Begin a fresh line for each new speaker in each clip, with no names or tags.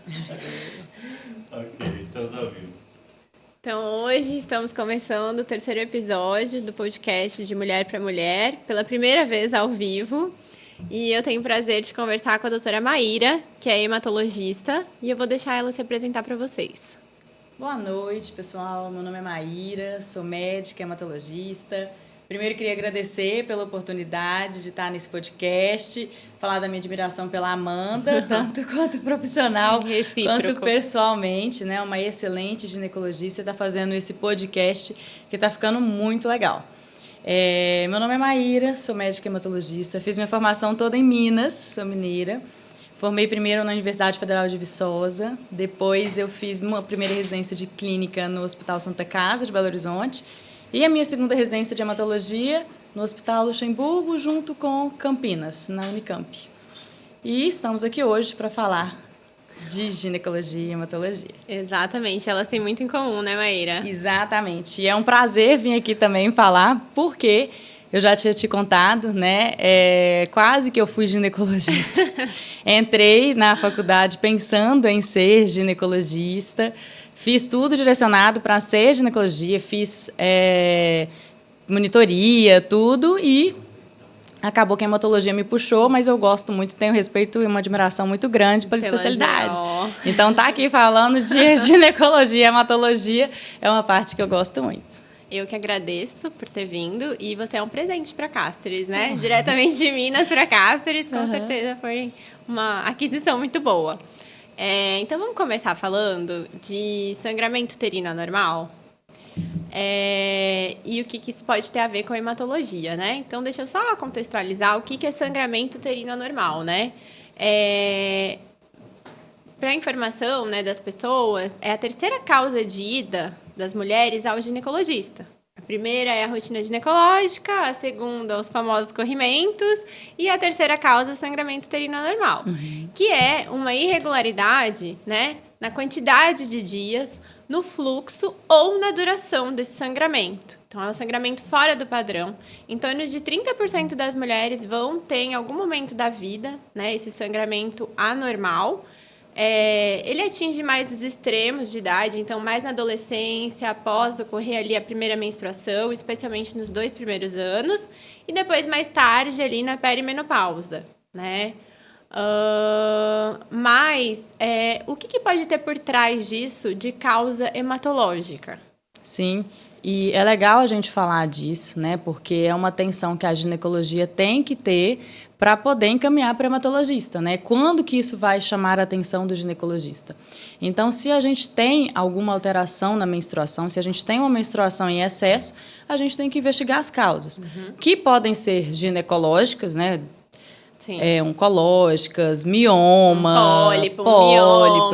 Ok, estamos ao vivo.
Então, hoje estamos começando o terceiro episódio do podcast de Mulher para Mulher, pela primeira vez ao vivo. E eu tenho o prazer de conversar com a doutora Maíra, que é hematologista, e eu vou deixar ela se apresentar para vocês.
Boa noite, pessoal. Meu nome é Maíra, sou médica, hematologista. Primeiro, queria agradecer pela oportunidade de estar nesse podcast, falar da minha admiração pela Amanda, tanto quanto profissional, quanto pessoalmente, né? Uma excelente ginecologista, está fazendo esse podcast que está ficando muito legal. Meu nome é Maíra, sou médica hematologista, fiz minha formação toda em Minas, sou mineira. Formei primeiro na Universidade Federal de Viçosa, depois eu fiz uma primeira residência de clínica no Hospital Santa Casa de Belo Horizonte e a minha segunda residência de hematologia no Hospital Luxemburgo, junto com Campinas, na Unicamp. E estamos aqui hoje para falar de ginecologia e hematologia.
Exatamente, elas têm muito em comum, né, Maíra?
Exatamente, e é um prazer vir aqui também falar, porque eu já tinha te contado, né? Quase que eu fui ginecologista. Entrei na faculdade pensando em ser ginecologista. Fiz tudo direcionado para ser ginecologia. Fiz monitoria, tudo. E acabou que a hematologia me puxou, mas eu gosto muito, tenho respeito e uma admiração muito grande pela especialidade. Então, tá aqui falando de ginecologia e hematologia é uma parte que eu gosto muito.
Eu que agradeço por ter vindo e você é um presente para Cáceres, né? Diretamente de Minas para Cáceres, com certeza foi uma aquisição muito boa. Então vamos começar falando de sangramento uterino anormal e o que isso pode ter a ver com a hematologia, né? Então deixa eu só contextualizar o que é sangramento uterino anormal, né? Para a informação, né, das pessoas, é a terceira causa de ida das mulheres ao ginecologista. A primeira é a rotina ginecológica, a segunda, os famosos corrimentos, e a terceira causa é sangramento uterino anormal, que é uma irregularidade, né, na quantidade de dias, no fluxo ou na duração desse sangramento. Então, é um sangramento fora do padrão. Em torno de 30% das mulheres vão ter, em algum momento da vida, né, esse sangramento anormal. Ele atinge mais os extremos de idade, então mais na adolescência, após ocorrer ali a primeira menstruação, especialmente nos 2 primeiros anos, e depois mais tarde ali na perimenopausa, né? Mas o que pode ter por trás disso de causa hematológica?
Sim, e é legal a gente falar disso, né? Porque é uma atenção que a ginecologia tem que ter para poder encaminhar para o hematologista, né? Quando que isso vai chamar a atenção do ginecologista? Então, se a gente tem alguma alteração na menstruação, se a gente tem uma menstruação em excesso, a gente tem que investigar as causas, que podem ser ginecológicas, né? Oncológicas, mioma, pólipo,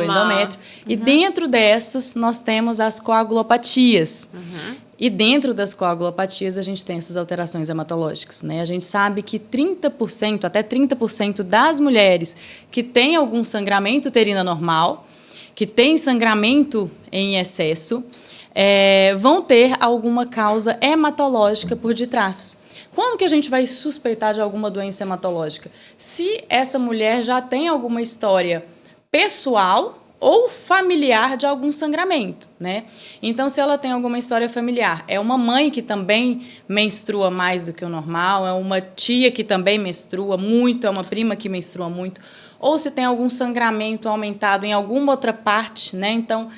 endométrio. E dentro dessas, nós temos as coagulopatias. E dentro das coagulopatias, a gente tem essas alterações hematológicas, né? A gente sabe que 30%, até 30% das mulheres que têm algum sangramento uterino anormal, que têm sangramento em excesso, vão ter alguma causa hematológica por detrás. Quando que a gente vai suspeitar de alguma doença hematológica? Se essa mulher já tem alguma história pessoal ou familiar de algum sangramento, né? Então, se ela tem alguma história familiar, é uma mãe que também menstrua mais do que o normal, é uma tia que também menstrua muito, é uma prima que menstrua muito, ou se tem algum sangramento aumentado em alguma outra parte, né? Então,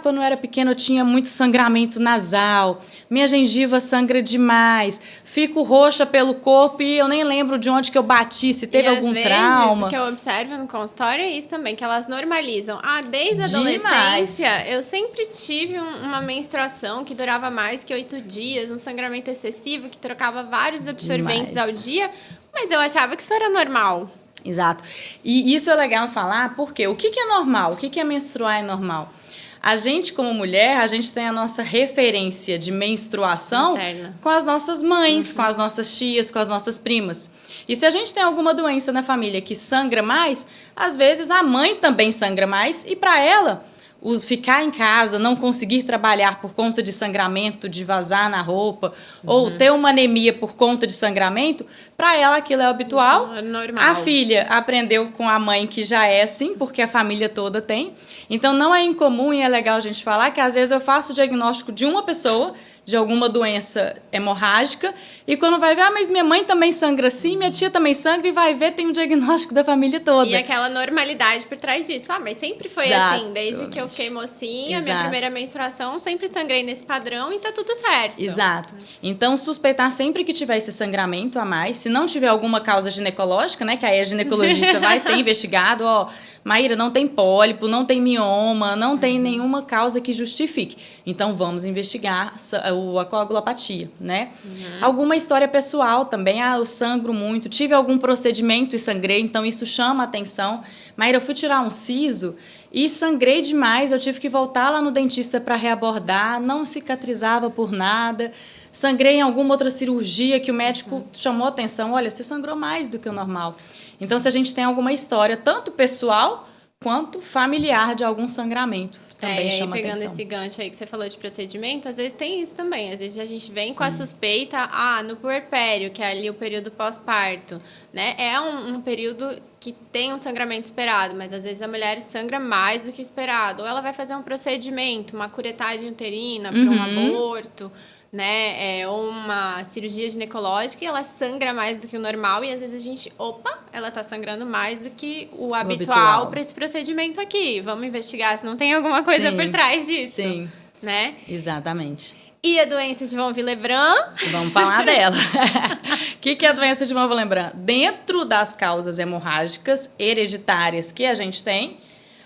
quando eu era pequena eu tinha muito sangramento nasal, minha gengiva sangra demais, fico roxa pelo corpo e eu nem lembro de onde que eu bati, se teve algum trauma.
O que eu observo no consultório é isso também, que elas normalizam. Desde a adolescência, eu sempre tive uma menstruação que durava mais que 8 dias, um sangramento excessivo que trocava vários absorventes ao dia, mas eu achava que isso era normal.
Exato. E isso é legal falar, porque o que é normal? O que é menstruar é normal? A gente, como mulher, a gente tem a nossa referência de menstruação
materna
com as nossas mães, com as nossas tias, com as nossas primas. E se a gente tem alguma doença na família que sangra mais, às vezes a mãe também sangra mais e para ela ficar em casa, não conseguir trabalhar por conta de sangramento, de vazar na roupa, ou ter uma anemia por conta de sangramento, para ela aquilo é habitual.
Normal.
A filha aprendeu com a mãe que já é assim, porque a família toda tem. Então, não é incomum e é legal a gente falar que, às vezes, eu faço o diagnóstico de uma pessoa, de alguma doença hemorrágica, e quando vai ver, mas minha mãe também sangra assim, minha tia também sangra, e vai ver, tem um diagnóstico da família toda.
E aquela normalidade por trás disso. Mas sempre foi assim, desde que eu fiquei mocinha, minha primeira menstruação, sempre sangrei nesse padrão e tá tudo certo.
Exato. Então, suspeitar sempre que tiver esse sangramento a mais, se não tiver alguma causa ginecológica, né, que aí a ginecologista vai ter investigado, Maíra, não tem pólipo, não tem mioma, não tem nenhuma causa que justifique. Então, vamos investigar a coagulopatia, né? Alguma história pessoal também, eu sangro muito, tive algum procedimento e sangrei, então isso chama a atenção. Maíra, eu fui tirar um siso e sangrei demais, eu tive que voltar lá no dentista para reabordar, não cicatrizava por nada. Sangrei em alguma outra cirurgia que o médico chamou a atenção, olha, você sangrou mais do que o normal. Então, se a gente tem alguma história, tanto pessoal quanto familiar de algum sangramento, também chama
pegando
atenção.
Esse gancho aí que você falou de procedimento, às vezes tem isso também. Às vezes a gente vem com a suspeita, no puerpério, que é ali o período pós-parto, né? É um período que tem um sangramento esperado, mas às vezes a mulher sangra mais do que o esperado. Ou ela vai fazer um procedimento, uma curetagem uterina para um aborto, né, ou uma cirurgia ginecológica, e ela sangra mais do que o normal, e às vezes a gente, ela tá sangrando mais do que o habitual para esse procedimento aqui. Vamos investigar se não tem alguma coisa por trás disso.
Sim,
né?
Exatamente.
E a doença de von Willebrand?
Vamos falar dela. O que é a doença de von Willebrand? Dentro das causas hemorrágicas hereditárias que a gente tem,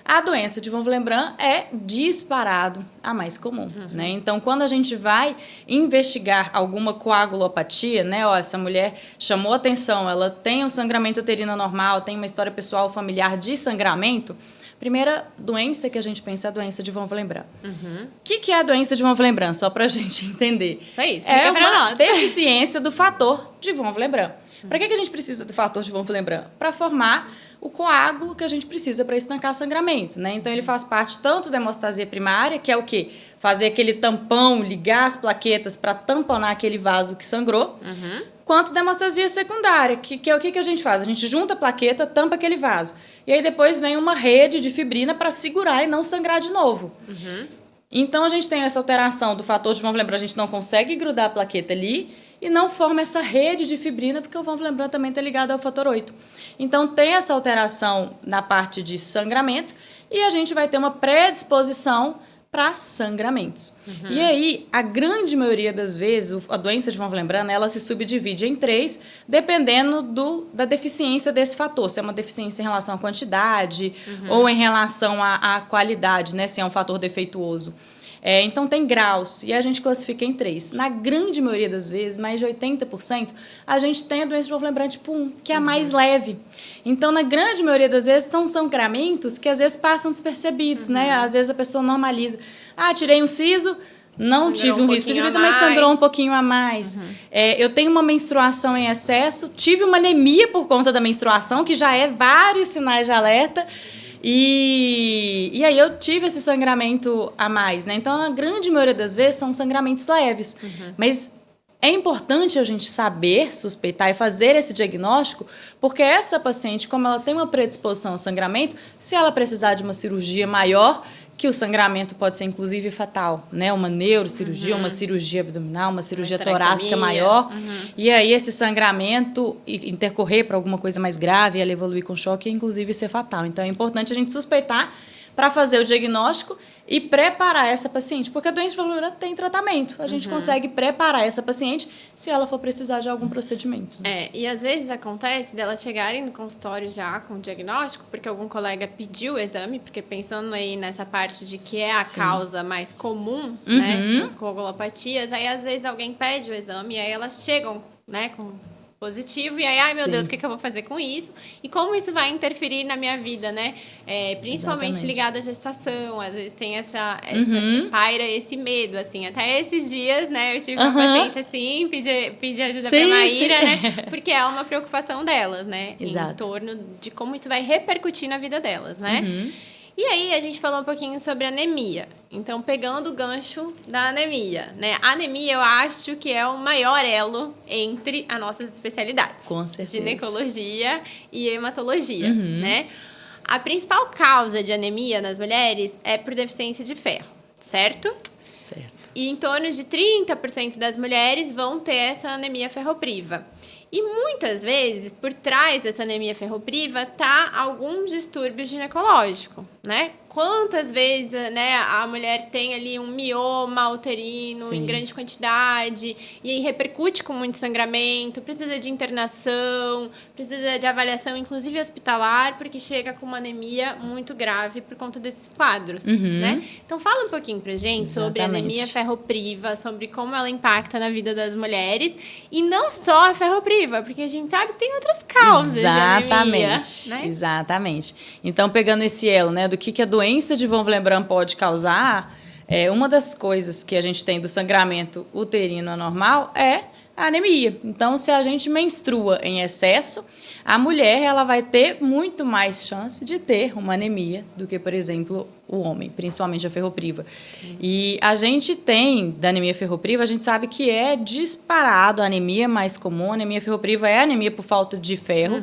a doença de von Willebrand é disparado a mais comum, né? Então, quando a gente vai investigar alguma coagulopatia, né? Essa mulher chamou atenção, ela tem um sangramento uterino normal, tem uma história pessoal familiar de sangramento, primeira doença que a gente pensa é a doença de von Willebrand. O que é a doença de von Willebrand? Só pra gente entender.
Isso aí, explica pra nós.
Deficiência do fator de von Willebrand. Para que a gente precisa do fator de von Willebrand? Para formar o coágulo que a gente precisa para estancar sangramento, né? Então, ele faz parte tanto da hemostasia primária, que é o quê? Fazer aquele tampão, ligar as plaquetas para tamponar aquele vaso que sangrou, quanto da hemostasia secundária, que é o que a gente faz? A gente junta a plaqueta, tampa aquele vaso. E aí, depois vem uma rede de fibrina para segurar e não sangrar de novo. Então, a gente tem essa alteração do fator de von Willebrand, a gente não consegue grudar a plaqueta ali, e não forma essa rede de fibrina, porque o von Willebrand também está ligado ao fator 8. Então, tem essa alteração na parte de sangramento e a gente vai ter uma predisposição para sangramentos. E aí, a grande maioria das vezes, a doença de von Willebrand, ela se subdivide em 3, dependendo da deficiência desse fator. Se é uma deficiência em relação à quantidade ou em relação à qualidade, né? Se é um fator defeituoso. Então, tem graus, e a gente classifica em 3. Na grande maioria das vezes, mais de 80%, a gente tem a doença de von Willebrand tipo 1, que é a mais leve. Então, na grande maioria das vezes, são sangramentos que às vezes passam despercebidos, né? Às vezes a pessoa normaliza. Tirei um siso, não tive um risco de vida, mas sangrou um pouquinho a mais. Eu tenho uma menstruação em excesso, tive uma anemia por conta da menstruação, que já é vários sinais de alerta. E aí eu tive esse sangramento a mais, né? Então, a grande maioria das vezes são sangramentos leves. Mas é importante a gente saber, suspeitar e fazer esse diagnóstico, porque essa paciente, como ela tem uma predisposição ao sangramento, se ela precisar de uma cirurgia maior, que o sangramento pode ser inclusive fatal, né? Uma neurocirurgia, uma cirurgia abdominal, uma cirurgia torácica maior. E aí esse sangramento intercorrer para alguma coisa mais grave, ela evoluir com choque e inclusive ser fatal. Então é importante a gente suspeitar para fazer o diagnóstico e preparar essa paciente, porque a doença de von Willebrand tem tratamento. A gente consegue preparar essa paciente se ela for precisar de algum procedimento.
E às vezes acontece delas chegarem no consultório já com o diagnóstico, porque algum colega pediu o exame, porque pensando aí nessa parte de que é a causa mais comum, né, das coagulopatias, aí às vezes alguém pede o exame e aí elas chegam, né, com positivo, e aí, meu Deus, o que eu vou fazer com isso? E como isso vai interferir na minha vida, né? Principalmente ligado à gestação, às vezes tem paira esse medo, assim. Até esses dias, né, eu tive uma paciente assim, pedi ajuda pra Maíra, né? Porque é uma preocupação delas, né? Em torno de como isso vai repercutir na vida delas, né? E aí, a gente falou um pouquinho sobre anemia. Então, pegando o gancho da anemia, né? A anemia, eu acho que é o maior elo entre as nossas especialidades.
Com certeza.
Ginecologia e hematologia, né? A principal causa de anemia nas mulheres é por deficiência de ferro, certo?
Certo.
E em torno de 30% das mulheres vão ter essa anemia ferropriva. E muitas vezes, por trás dessa anemia ferropriva, tá algum distúrbio ginecológico, né? Quantas vezes, né, a mulher tem ali um mioma uterino
Sim.
em grande quantidade e aí repercute com muito sangramento, precisa de internação, precisa de avaliação, inclusive hospitalar, porque chega com uma anemia muito grave por conta desses quadros, né? Então, fala um pouquinho pra gente sobre a anemia ferropriva, sobre como ela impacta na vida das mulheres e não só a ferropriva, porque a gente sabe que tem outras causas de anemia, né?
Exatamente. Então, pegando esse elo, né, do que a doença de von Willebrand pode causar, uma das coisas que a gente tem do sangramento uterino anormal é a anemia. Então, se a gente menstrua em excesso, a mulher ela vai ter muito mais chance de ter uma anemia do que, por exemplo, o homem, principalmente a ferropriva. E a gente tem, da anemia ferropriva, a gente sabe que é disparado a anemia mais comum. A anemia ferropriva é a anemia por falta de ferro.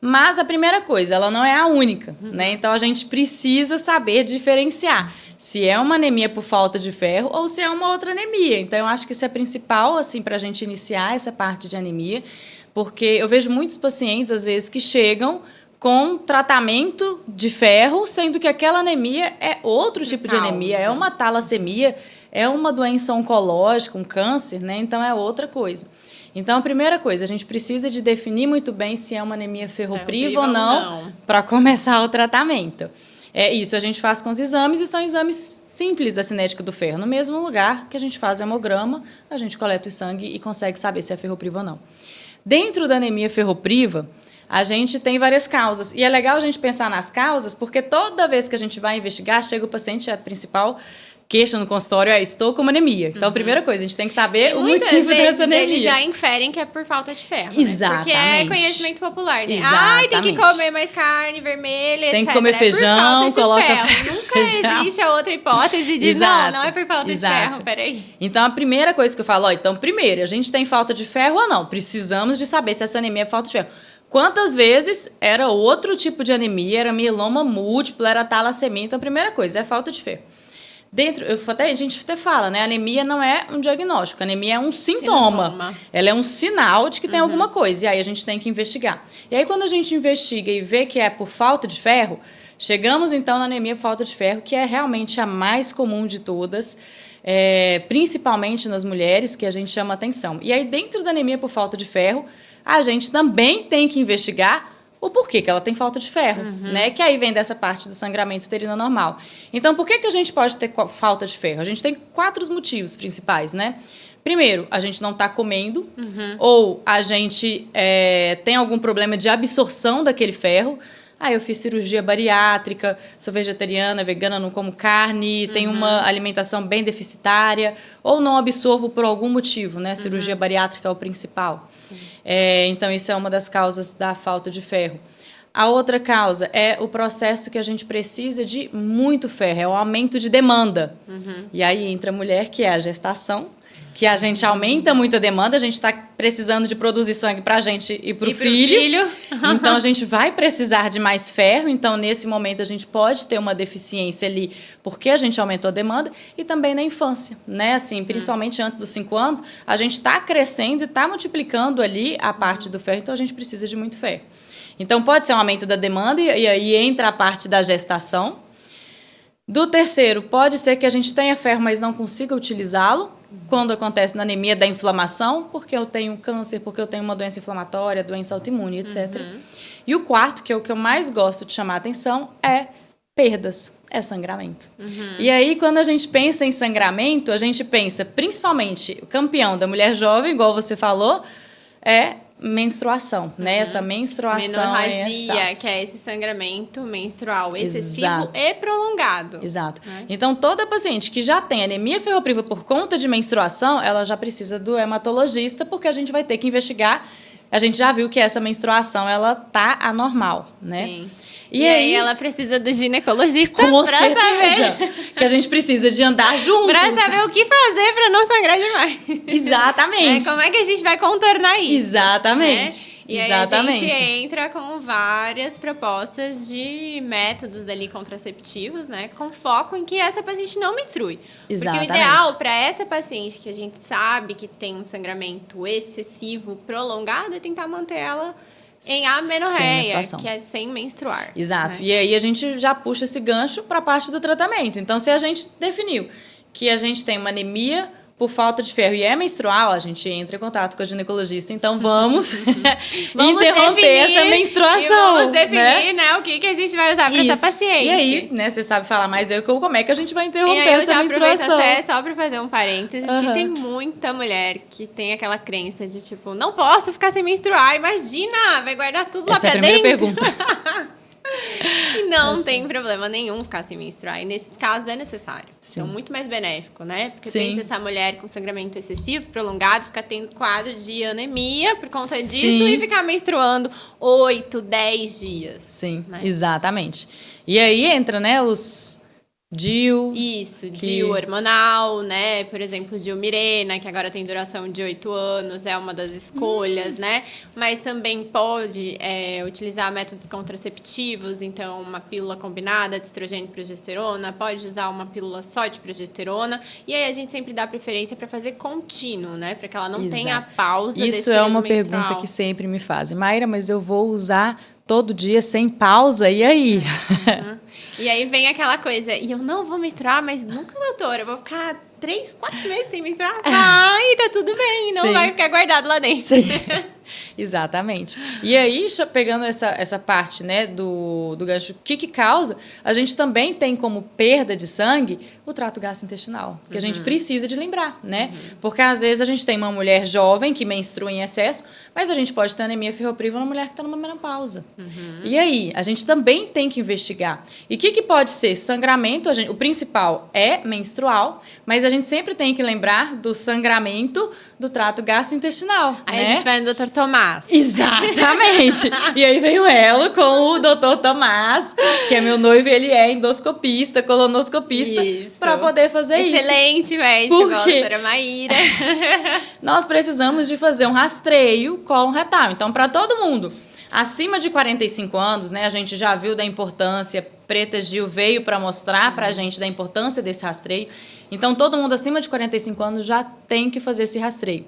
Mas a primeira coisa, ela não é a única, né? Então, a gente precisa saber diferenciar se é uma anemia por falta de ferro ou se é uma outra anemia. Então, eu acho que isso é principal, assim, para a gente iniciar essa parte de anemia, porque eu vejo muitos pacientes, às vezes, que chegam com tratamento de ferro, sendo que aquela anemia é outro tipo de anemia, é uma talassemia, é uma doença oncológica, um câncer, né? Então, é outra coisa. Então, a primeira coisa, a gente precisa de definir muito bem se é uma anemia ferropriva ou não. Para começar o tratamento. É isso, a gente faz com os exames e são exames simples da cinética do ferro. No mesmo lugar que a gente faz o hemograma, a gente coleta o sangue e consegue saber se é ferropriva ou não. Dentro da anemia ferropriva, a gente tem várias causas. E é legal a gente pensar nas causas, porque toda vez que a gente vai investigar, chega o paciente, a principal queixa no consultório é: estou com uma anemia. Então, a primeira coisa, a gente tem que saber o motivo dessa anemia.
Eles já inferem que é por falta de ferro,
Exatamente.
Né? Porque é conhecimento popular, né?
Exatamente.
Ai, tem que comer mais carne vermelha,
tem
etc.
que comer feijão, coloca
ferro. Nunca existe a outra hipótese de não é por falta de ferro, peraí.
Então, a primeira coisa que eu falo, então, primeiro, a gente tem falta de ferro ou não? Precisamos de saber se essa anemia é falta de ferro. Quantas vezes era outro tipo de anemia, era mieloma múltiplo, era talassemia? Então, a primeira coisa é falta de ferro. A gente até fala, né? Anemia não é um diagnóstico, anemia é um sintoma. Ela é um sinal de que tem alguma coisa, e aí a gente tem que investigar. E aí, quando a gente investiga e vê que é por falta de ferro, chegamos então na anemia por falta de ferro, que é realmente a mais comum de todas, principalmente nas mulheres, que a gente chama atenção. E aí, dentro da anemia por falta de ferro, a gente também tem que investigar o porquê que ela tem falta de ferro, né? Que aí vem dessa parte do sangramento uterino normal. Então, por que a gente pode ter falta de ferro? A gente tem 4 motivos principais, né? Primeiro, a gente não está comendo, ou a gente tem algum problema de absorção daquele ferro. Eu fiz cirurgia bariátrica, sou vegetariana, vegana, não como carne, tenho uma alimentação bem deficitária, ou não absorvo por algum motivo, né? Cirurgia bariátrica é o principal. Então, isso é uma das causas da falta de ferro. A outra causa é o processo que a gente precisa de muito ferro, é o aumento de demanda. E aí entra a mulher, que é a gestação, que a gente aumenta muito a demanda, a gente está precisando de produzir sangue para a gente e para o filho. Então, a gente vai precisar de mais ferro. Então, nesse momento, a gente pode ter uma deficiência ali, porque a gente aumentou a demanda. E também na infância, né? Assim, principalmente antes dos 5 anos, a gente está crescendo e está multiplicando ali a parte do ferro. Então, a gente precisa de muito ferro. Então, pode ser um aumento da demanda e aí entra a parte da gestação. Do terceiro, pode ser que a gente tenha ferro, mas não consiga utilizá-lo. Quando acontece na anemia da inflamação, porque eu tenho câncer, porque eu tenho uma doença inflamatória, doença autoimune, etc. E o quarto, que é o que eu mais gosto de chamar a atenção, é perdas, é sangramento. E aí, quando a gente pensa em sangramento, a gente pensa, principalmente, o campeão da mulher jovem, igual você falou, é menstruação, né? Essa menstruação
menorragia, que é esse sangramento menstrual excessivo e prolongado.
Exato. Então, toda paciente que já tem anemia ferropriva por conta de menstruação, ela já precisa do hematologista, porque a gente vai ter que investigar. A gente já viu que essa menstruação, ela tá anormal, né?
Sim. E aí ela precisa do ginecologista
com
pra
certeza,
saber.
que a gente precisa de andar juntos.
Pra saber o que fazer pra não sangrar demais.
Exatamente.
Como é que a gente vai contornar isso?
Exatamente.
Né? E
Exatamente.
aí a gente entra com várias propostas de métodos ali contraceptivos, né? Com foco em que essa paciente não menstrue.
Exatamente.
Porque o ideal para essa paciente que a gente sabe que tem um sangramento excessivo, prolongado, é tentar manter ela em amenorreia, que é sem menstruar.
Exato.
Né?
E aí a gente já puxa esse gancho para a parte do tratamento. Então, se a gente definiu que a gente tem uma anemia por falta de ferro e é menstrual, a gente entra em contato com a ginecologista. Então, vamos interromper essa menstruação.
Vamos definir, né, o que a gente vai usar para essa paciente.
E aí, né, você sabe falar mais eu como é que a gente vai interromper essa menstruação.
Eu já aproveito até só para fazer um parênteses, que tem muita mulher que tem aquela crença de, tipo, não posso ficar sem menstruar, imagina, vai guardar tudo lá pra dentro.
Essa é a primeira pergunta.
Não tem problema nenhum ficar sem menstruar. E nesses casos é necessário.
Sim.
Então, muito mais benéfico, né? Porque
Sim.
pensa essa mulher com sangramento excessivo, prolongado, fica tendo quadro de anemia por conta
Sim.
disso e ficar menstruando 8, 10 dias.
Sim,
né?
exatamente. E aí entra, né, os DIU.
Isso, DIU hormonal, né? Por exemplo, DIU Mirena, que agora tem duração de 8 anos, é uma das escolhas, né? Mas também pode utilizar métodos contraceptivos, então uma pílula combinada de estrogênio e progesterona, pode usar uma pílula só de progesterona, e aí a gente sempre dá preferência para fazer contínuo, né? Para que ela não tenha a pausa desse
Isso é uma
período menstrual.
pergunta que sempre me fazem. Maíra, mas eu vou usar todo dia sem pausa, e aí?
E aí vem aquela coisa, e eu não vou menstruar, mas nunca, doutora, eu vou ficar 3, 4 meses sem menstruar. Ai, tá tudo bem, não
Sim.
vai ficar guardado lá dentro.
Sim. Exatamente. E aí, pegando essa parte, né, do gancho, o que causa, a gente também tem como perda de sangue o trato gastrointestinal, que a gente precisa de lembrar, né? Porque às vezes a gente tem uma mulher jovem que menstrua em excesso, mas a gente pode ter anemia ferropriva numa mulher que está numa menopausa. E aí, a gente também tem que investigar. E o que pode ser? Sangramento, o principal é menstrual, mas a gente sempre tem que lembrar do sangramento do trato gastrointestinal.
Aí
né?
a gente vai no Dr. Tomás.
Exatamente. E aí vem o elo com o Dr. Tomás, que é meu noivo, ele é endoscopista, colonoscopista, para poder fazer isso.
Excelente médico, igual a doutora Maíra.
Nós precisamos de fazer um rastreio cólon-retal. Então, para todo mundo acima de 45 anos, né, a gente já viu da importância, Preta Gil veio para mostrar para a gente da importância desse rastreio. Então, todo mundo acima de 45 anos já tem que fazer esse rastreio.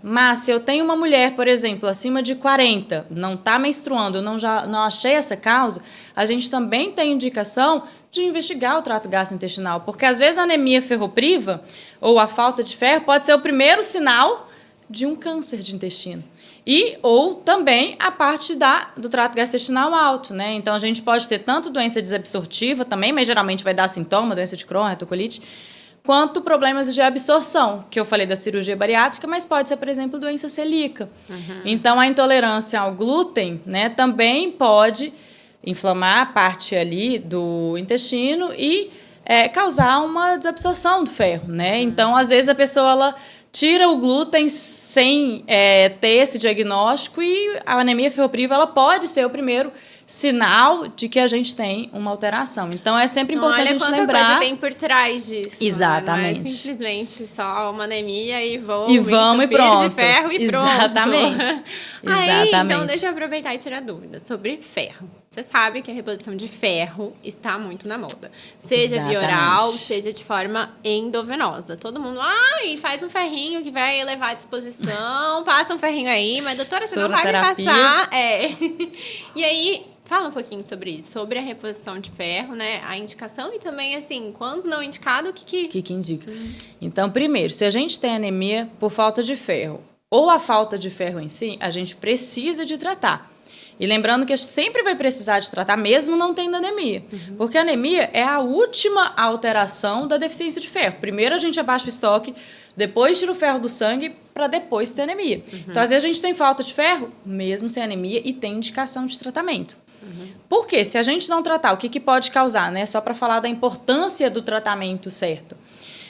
Mas, se eu tenho uma mulher, por exemplo, acima de 40, não está menstruando, não achei essa causa, a gente também tem indicação de investigar o trato gastrointestinal. Porque, às vezes, a anemia ferropriva ou a falta de ferro pode ser o primeiro sinal de um câncer de intestino. Ou também a parte do trato gastrointestinal alto, né? Então, a gente pode ter tanto doença desabsortiva também, mas geralmente vai dar sintoma, doença de Crohn, retocolite, quanto problemas de absorção, que eu falei da cirurgia bariátrica, mas pode ser, por exemplo, doença celíaca. Então, a intolerância ao glúten, né, também pode inflamar a parte ali do intestino e causar uma desabsorção do ferro, né? Então, às vezes, a pessoa ela tira o glúten sem ter esse diagnóstico e a anemia ferropriva ela pode ser o primeiro sinal de que a gente tem uma alteração. Então, é sempre importante a gente lembrar.
Olha quanta coisa tem por trás disso.
Exatamente.
Não é simplesmente só uma anemia e vamos
e pronto.
de ferro e
Exatamente.
pronto.
Exatamente.
Aí, então, deixa eu aproveitar e tirar dúvidas sobre ferro. Você sabe que a reposição de ferro está muito na moda. Seja via oral, seja de forma endovenosa. Todo mundo, faz um ferrinho que vai elevar a disposição, passa um ferrinho aí, mas doutora, você não vai me passar. E aí, fala um pouquinho sobre isso, sobre a reposição de ferro, né? A indicação e também, assim, quando não indicado, o que
indica? Então, primeiro, se a gente tem anemia por falta de ferro ou a falta de ferro em si, a gente precisa de tratar. E lembrando que a gente sempre vai precisar de tratar, mesmo não tendo anemia. Porque a anemia é a última alteração da deficiência de ferro. Primeiro a gente abaixa o estoque, depois tira o ferro do sangue, para depois ter anemia. Então, às vezes a gente tem falta de ferro, mesmo sem anemia, e tem indicação de tratamento. Por quê? Se a gente não tratar, o que pode causar, né? Só para falar da importância do tratamento certo.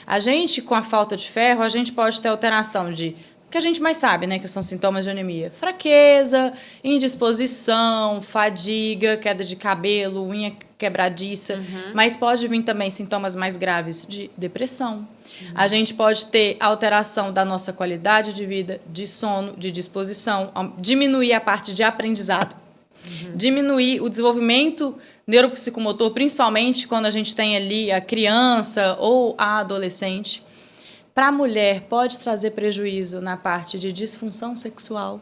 A gente, com a falta de ferro, a gente pode ter alteração de que a gente mais sabe, né, que são sintomas de anemia. Fraqueza, indisposição, fadiga, queda de cabelo, unha quebradiça, mas pode vir também sintomas mais graves de depressão. A gente pode ter alteração da nossa qualidade de vida, de sono, de disposição, diminuir a parte de aprendizado, diminuir o desenvolvimento neuropsicomotor, principalmente quando a gente tem ali a criança ou a adolescente. Para a mulher, pode trazer prejuízo na parte de disfunção sexual.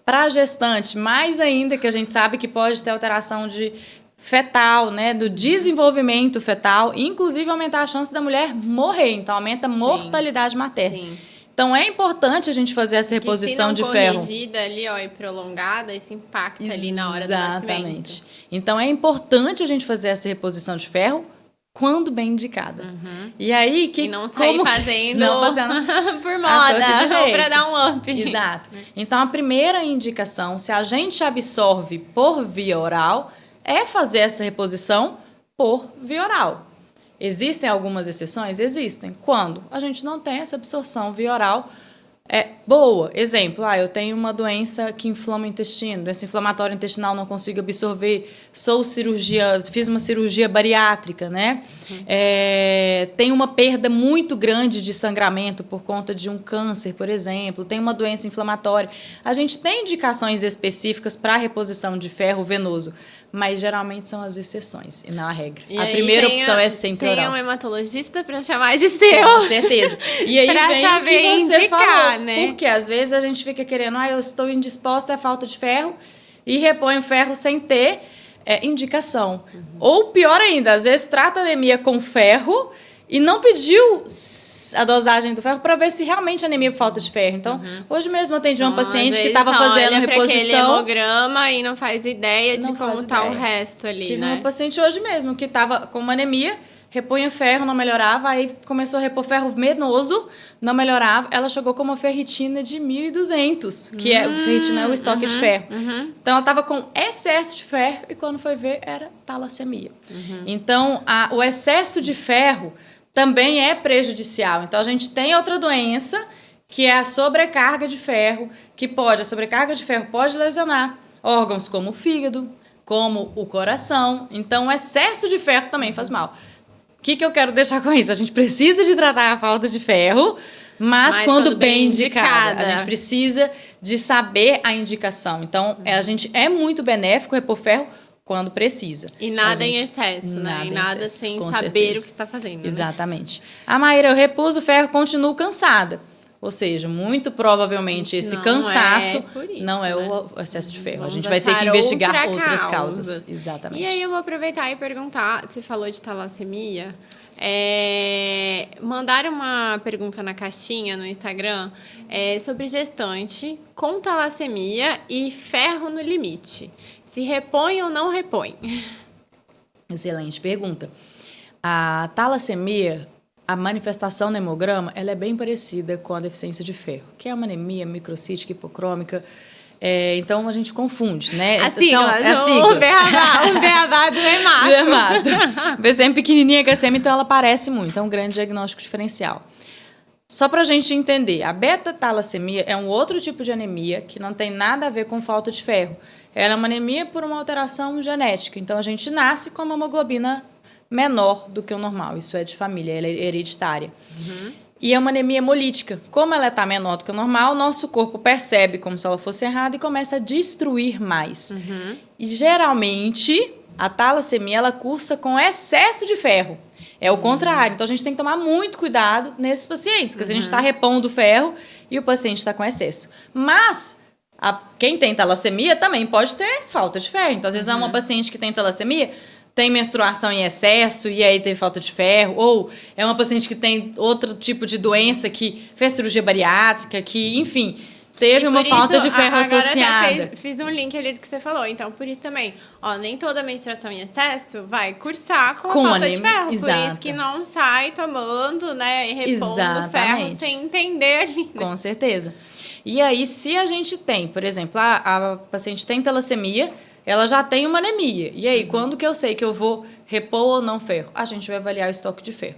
Para a gestante, mais ainda, que a gente sabe que pode ter alteração de fetal, né, do desenvolvimento fetal, inclusive aumentar a chance da mulher morrer. Então, aumenta a mortalidade materna.
Sim.
Então, é importante a gente fazer essa reposição de ferro.
Corrigida ali, ó, e prolongada, isso impacta ali na hora do nascimento.
Exatamente. Então, é importante a gente fazer essa reposição de ferro quando bem indicada. E aí,
e não sair fazendo por moda, ou para dar um up.
Exato. Então, a primeira indicação, se a gente absorve por via oral, é fazer essa reposição por via oral. Existem algumas exceções? Existem. Quando a gente não tem essa absorção via oral boa. Exemplo, eu tenho uma doença que inflama o intestino, doença inflamatória intestinal, não consigo absorver, fiz uma cirurgia bariátrica, né? Tenho uma perda muito grande de sangramento por conta de um câncer, por exemplo, tem uma doença inflamatória. A gente tem indicações específicas para a reposição de ferro venoso, mas geralmente são as exceções e não a regra.
E
a primeira opção é sempre oral.
Tem um hematologista para chamar de seu.
Com certeza. E aí
pra
vem o que você
indicar,
falou.
Né?
Porque às vezes a gente fica querendo, eu estou indisposta, é falta de ferro, e repõe o ferro sem ter indicação. Ou pior ainda, às vezes trata a anemia com ferro e não pediu a dosagem do ferro para ver se realmente a anemia é por falta de ferro. Então, hoje mesmo eu atendi uma paciente que estava fazendo reposição.
Olha hemograma e não faz ideia de como está o resto ali,
Tive
né?
uma paciente hoje mesmo que estava com uma anemia, repunha ferro, não melhorava, aí começou a repor ferro venoso, não melhorava. Ela chegou com uma ferritina de 1.200, que o ferritina é o estoque de ferro. Então, ela estava com excesso de ferro e quando foi ver, era talassemia. Então, o excesso de ferro também é prejudicial. Então, a gente tem outra doença, que é a sobrecarga de ferro, a sobrecarga de ferro pode lesionar órgãos como o fígado, como o coração. Então, o excesso de ferro também faz mal. O que eu quero deixar com isso? A gente precisa de tratar a falta de ferro, mas quando bem indicada. A gente precisa de saber a indicação. Então, a gente é muito benéfico repor ferro quando precisa.
E nada em excesso, né? E nada sem saber o que está fazendo.
Exatamente. A Maíra, eu repuso o ferro, continuo cansada. Ou seja, muito provavelmente esse cansaço não é o excesso de ferro. A gente vai ter que investigar outras causas. Exatamente.
E aí eu vou aproveitar e perguntar, você falou de talassemia, mandaram uma pergunta na caixinha no Instagram sobre gestante com talassemia e ferro no limite. Se repõe ou não repõe?
Excelente pergunta. A talassemia, a manifestação no hemograma, ela é bem parecida com a deficiência de ferro, que é uma anemia microcítica hipocrômica. Então, a gente confunde, né?
As siglas. O beabá do hemato.
O BCM pequenininha, HCM, então ela parece muito. É um grande diagnóstico diferencial. Só para a gente entender, a beta-talassemia é um outro tipo de anemia que não tem nada a ver com falta de ferro. Ela é uma anemia por uma alteração genética. Então, a gente nasce com uma hemoglobina menor do que o normal. Isso é de família, ela é hereditária. E é uma anemia hemolítica. Como ela está menor do que o normal, nosso corpo percebe como se ela fosse errada e começa a destruir mais. E, geralmente, a talassemia ela cursa com excesso de ferro. É o contrário. Então, a gente tem que tomar muito cuidado nesses pacientes, porque se a gente está repondo ferro e o paciente está com excesso. Mas quem tem talassemia também pode ter falta de ferro. Então, às vezes, é uma paciente que tem talassemia, tem menstruação em excesso e aí teve falta de ferro, ou é uma paciente que tem outro tipo de doença que fez cirurgia bariátrica, que, enfim, teve uma falta de ferro associada.
Agora fiz um link ali do que você falou. Então, por isso também, nem toda menstruação em excesso vai cursar com falta de ferro.
Exato.
Por isso que não sai tomando, né, e repondo ferro sem entender ali. Né?
Com certeza. E aí, se a gente tem, por exemplo, a paciente tem talassemia, ela já tem uma anemia. E aí, quando que eu sei que eu vou repor ou não ferro? A gente vai avaliar o estoque de ferro.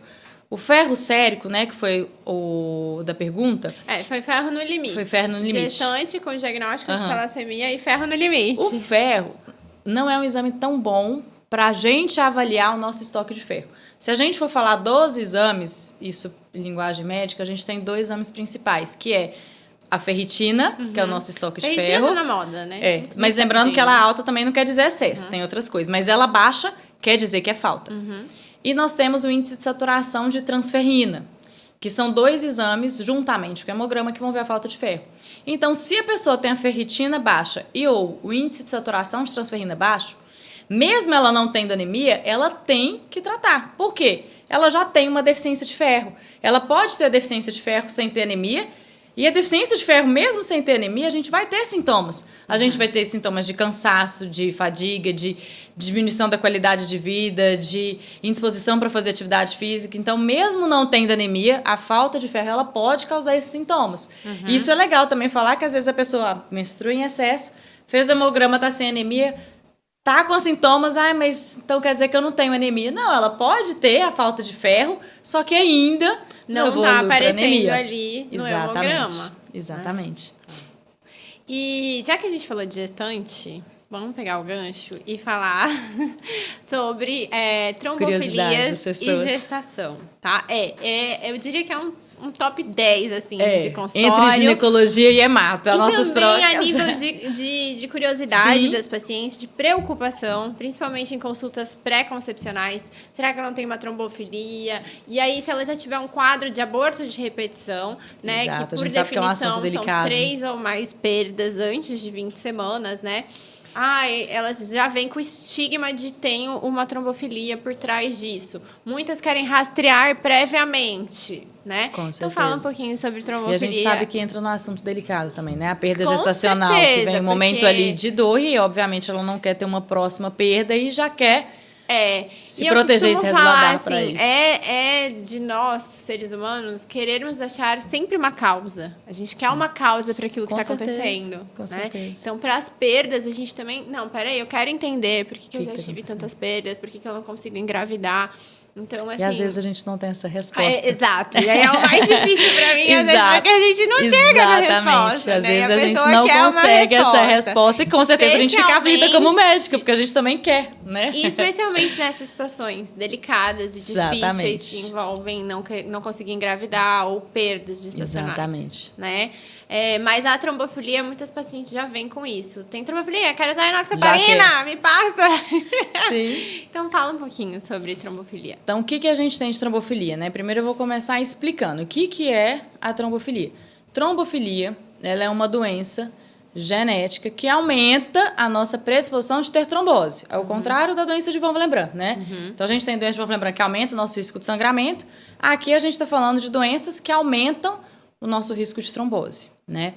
O ferro sérico, né, que foi o da pergunta.
Foi ferro no limite.
Foi ferro no limite.
Gestante com diagnóstico de talassemia e ferro no limite.
O ferro não é um exame tão bom para a gente avaliar o nosso estoque de ferro. Se a gente for falar dos exames, isso em linguagem médica, a gente tem 2 exames principais, que é a ferritina, que é o nosso estoque de ferro.
Ferritina tá na moda, né?
Mas lembrando que ela alta também não quer dizer excesso, tem outras coisas. Mas ela baixa quer dizer que é falta. E nós temos o índice de saturação de transferrina, que são 2 exames, juntamente com o hemograma, que vão ver a falta de ferro. Então, se a pessoa tem a ferritina baixa ou o índice de saturação de transferrina baixo, mesmo ela não tendo anemia, ela tem que tratar. Por quê? Ela já tem uma deficiência de ferro. Ela pode ter deficiência de ferro sem ter anemia, e a deficiência de ferro, mesmo sem ter anemia, a gente vai ter sintomas. A gente vai ter sintomas de cansaço, de fadiga, de diminuição da qualidade de vida, de indisposição para fazer atividade física. Então, mesmo não tendo anemia, a falta de ferro ela pode causar esses sintomas. Isso é legal também falar, que às vezes a pessoa menstrua em excesso, fez o hemograma, está sem anemia, tá com sintomas, mas então quer dizer que eu não tenho anemia. Não, ela pode ter a falta de ferro, só que ainda
não tá aparecendo ali no hemograma.
Exatamente.
E já que a gente falou de gestante, vamos pegar o gancho e falar sobre trombofilias e gestação, tá? Eu diria que é um top 10, assim, de consultório.
Entre ginecologia e hemato, as nossas trocas.
E também a nível de curiosidade das pacientes, de preocupação, principalmente em consultas pré-concepcionais. Será que ela não tem uma trombofilia? E aí, se ela já tiver um quadro de aborto de repetição, né?
Exato,
que, por definição, são 3 ou mais perdas antes de 20 semanas, né? Elas já vêm com o estigma de ter uma trombofilia por trás disso. Muitas querem rastrear previamente, né?
Com certeza.
Então, fala um pouquinho sobre trombofilia.
E a gente sabe que entra num assunto delicado também, né? A perda
Com
gestacional,
certeza,
que vem um momento ali de dor e, obviamente, ela não quer ter uma próxima perda e já quer se proteger e se resguardar para isso.
É de nós, seres humanos, querermos achar sempre uma causa. A gente quer uma causa para aquilo que está acontecendo.
Com certeza.
Então, para as perdas, a gente também... Não, peraí, eu quero entender por que eu já tive tantas perdas, por que eu não consigo engravidar. Então, assim...
E às vezes a gente não tem essa resposta.
Exato. E aí é o mais difícil pra mim, às vezes, porque a gente não chega na resposta.
Às vezes
né?
a gente não consegue essa resposta. E com certeza a gente fica aflita como médica, porque a gente também quer, né?
E especialmente nessas situações delicadas e difíceis que envolvem não conseguir engravidar ou perdas gestacionais.
Exatamente.
Né? Mas a trombofilia, muitas pacientes já vêm com isso. Tem trombofilia? Quero usar enoxaparina? Me passa!
Sim.
Então, fala um pouquinho sobre trombofilia.
Então, o que a gente tem de trombofilia, né? Primeiro eu vou começar explicando o que é a trombofilia. Trombofilia, ela é uma doença genética que aumenta a nossa predisposição de ter trombose. É o contrário da doença de von Willebrand, né? Então, a gente tem doença de von Willebrand que aumenta o nosso risco de sangramento. Aqui, a gente está falando de doenças que aumentam o nosso risco de trombose, né?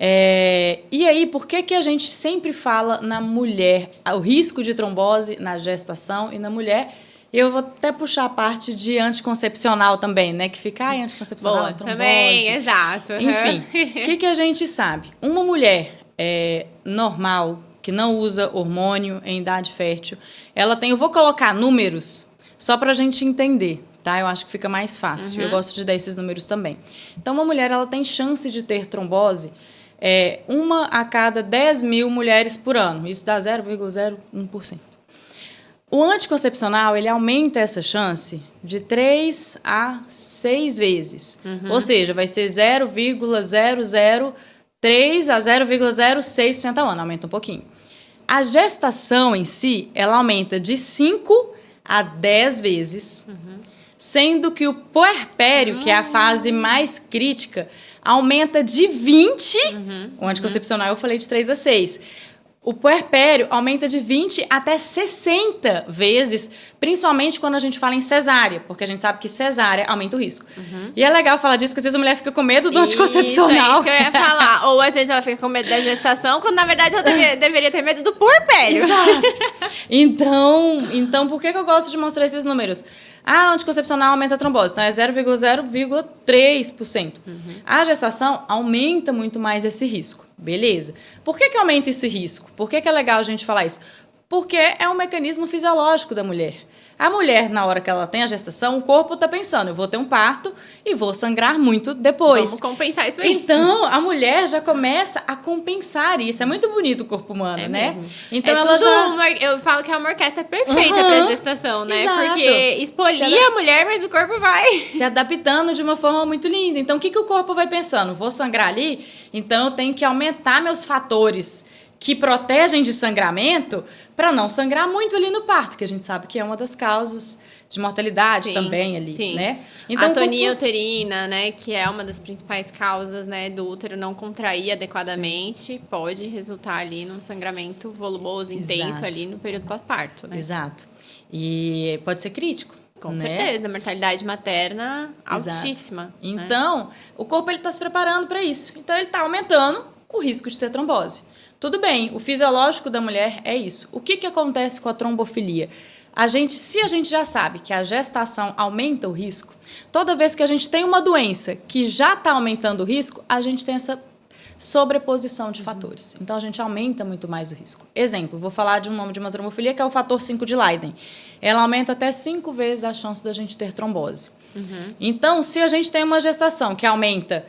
E aí, por que a gente sempre fala na mulher, o risco de trombose na gestação e na mulher? Eu vou até puxar a parte de anticoncepcional também, né? Que fica, anticoncepcional,
boa,
trombose.
Também, exato.
Enfim, o que a gente sabe? Uma mulher normal, que não usa hormônio em idade fértil, ela tem, eu vou colocar números só pra gente entender, tá? Eu acho que fica mais fácil. Eu gosto de dar esses números também. Então, uma mulher, ela tem chance de ter trombose 1 a cada 10 mil mulheres por ano. Isso dá 0,01%. O anticoncepcional, ele aumenta essa chance de 3 a 6 vezes. Ou seja, vai ser 0,003 a 0,06% ao ano. Aumenta um pouquinho. A gestação em si, ela aumenta de 5 a 10 vezes, sendo que o puerpério, que é a fase mais crítica, aumenta de 20. O anticoncepcional eu falei de 3 a 6. O puerpério aumenta de 20 até 60 vezes, principalmente quando a gente fala em cesárea, porque a gente sabe que cesárea aumenta o risco. E é legal falar disso, que às vezes a mulher fica com medo do anticoncepcional.
Isso que eu ia falar. Ou às vezes ela fica com medo da gestação, quando na verdade ela deveria ter medo do puerpério.
Exato. Então, por que eu gosto de mostrar esses números? O anticoncepcional aumenta a trombose, então é 0,03%. A gestação aumenta muito mais esse risco. Beleza. Por que aumenta esse risco? Por que é legal a gente falar isso? Porque é um mecanismo fisiológico da mulher. A mulher, na hora que ela tem a gestação, o corpo está pensando, eu vou ter um parto e vou sangrar muito depois.
Vamos compensar isso aí.
Então, a mulher já começa a compensar isso. É muito bonito o corpo humano, né?
Mesmo.
Então,
é
ela
tudo
já...
eu falo que é uma orquestra perfeita para gestação, né?
Exato.
Porque expolia a mulher, mas o corpo vai
se adaptando de uma forma muito linda. Então, o que o corpo vai pensando? Vou sangrar ali, então eu tenho que aumentar meus fatores que protegem de sangramento para não sangrar muito ali no parto, que a gente sabe que é uma das causas de mortalidade também ali, né?
Então, a atonia uterina, né, que é uma das principais causas, né, do útero não contrair adequadamente, pode resultar ali num sangramento volumoso, intenso ali no período pós-parto, né?
Exato. E pode ser crítico.
Com certeza, a mortalidade materna altíssima.
Então, o corpo está se preparando para isso. Então, ele está aumentando o risco de ter trombose. Tudo bem, o fisiológico da mulher é isso. O que acontece com a trombofilia? Se a gente já sabe que a gestação aumenta o risco, toda vez que a gente tem uma doença que já está aumentando o risco, a gente tem essa sobreposição de fatores. Então, a gente aumenta muito mais o risco. Exemplo, vou falar de um nome de uma trombofilia, que é o fator 5 de Leiden. Ela aumenta até 5 vezes a chance da gente ter trombose. Então, se a gente tem uma gestação que aumenta...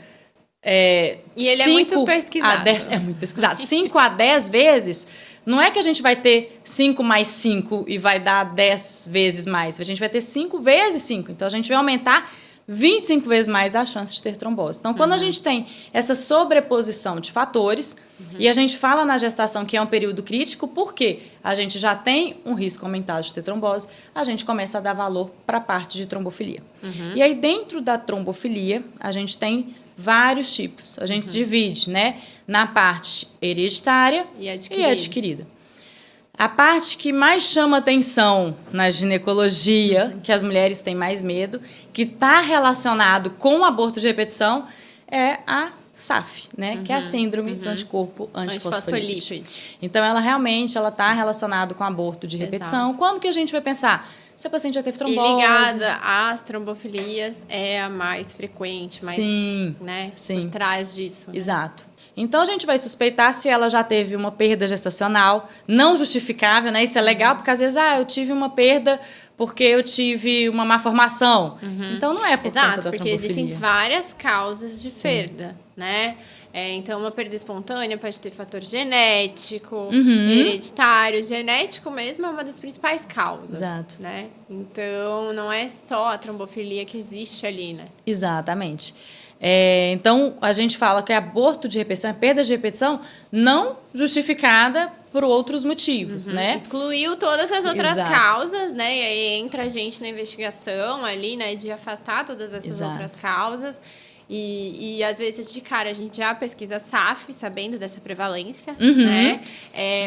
e ele é muito pesquisado.
5 a 10 vezes, não é que a gente vai ter 5 mais 5 e vai dar 10 vezes mais. A gente vai ter 5 vezes 5. Então, a gente vai aumentar 25 vezes mais a chance de ter trombose. Então, quando a gente tem essa sobreposição de fatores, e a gente fala na gestação que é um período crítico, porque a gente já tem um risco aumentado de ter trombose, a gente começa a dar valor para a parte de trombofilia. E aí, dentro da trombofilia, a gente tem vários tipos. A gente divide, né, na parte hereditária e adquirida. A parte que mais chama atenção na ginecologia, que as mulheres têm mais medo, que está relacionado com o aborto de repetição, é a SAF, né? Que é a síndrome do anticorpo antifosfolípide. Então, ela realmente está relacionada com aborto de repetição.
Exato.
Quando que a gente vai pensar? Se a paciente já teve trombose.
E ligada às trombofilias é a mais frequente, mais, né, por trás disso. Né?
Exato. Então, a gente vai suspeitar se ela já teve uma perda gestacional não justificável, né? Isso é legal, porque às vezes, eu tive uma perda porque eu tive uma má formação. Então, não é por conta da trombofilia.
Porque existem várias causas de perda, né? Então, uma perda espontânea pode ter fator genético, hereditário. Genético mesmo é uma das principais causas.
Exato.
Né? Então, não é só a trombofilia que existe ali, né?
Exatamente. Então, a gente fala que aborto de repetição, perda de repetição, não justificada por outros motivos, né?
Excluiu todas as outras causas, né? E aí entra a gente na investigação ali, né? De afastar todas essas outras causas. E às vezes, de cara, a gente já pesquisa SAF, sabendo dessa prevalência, né?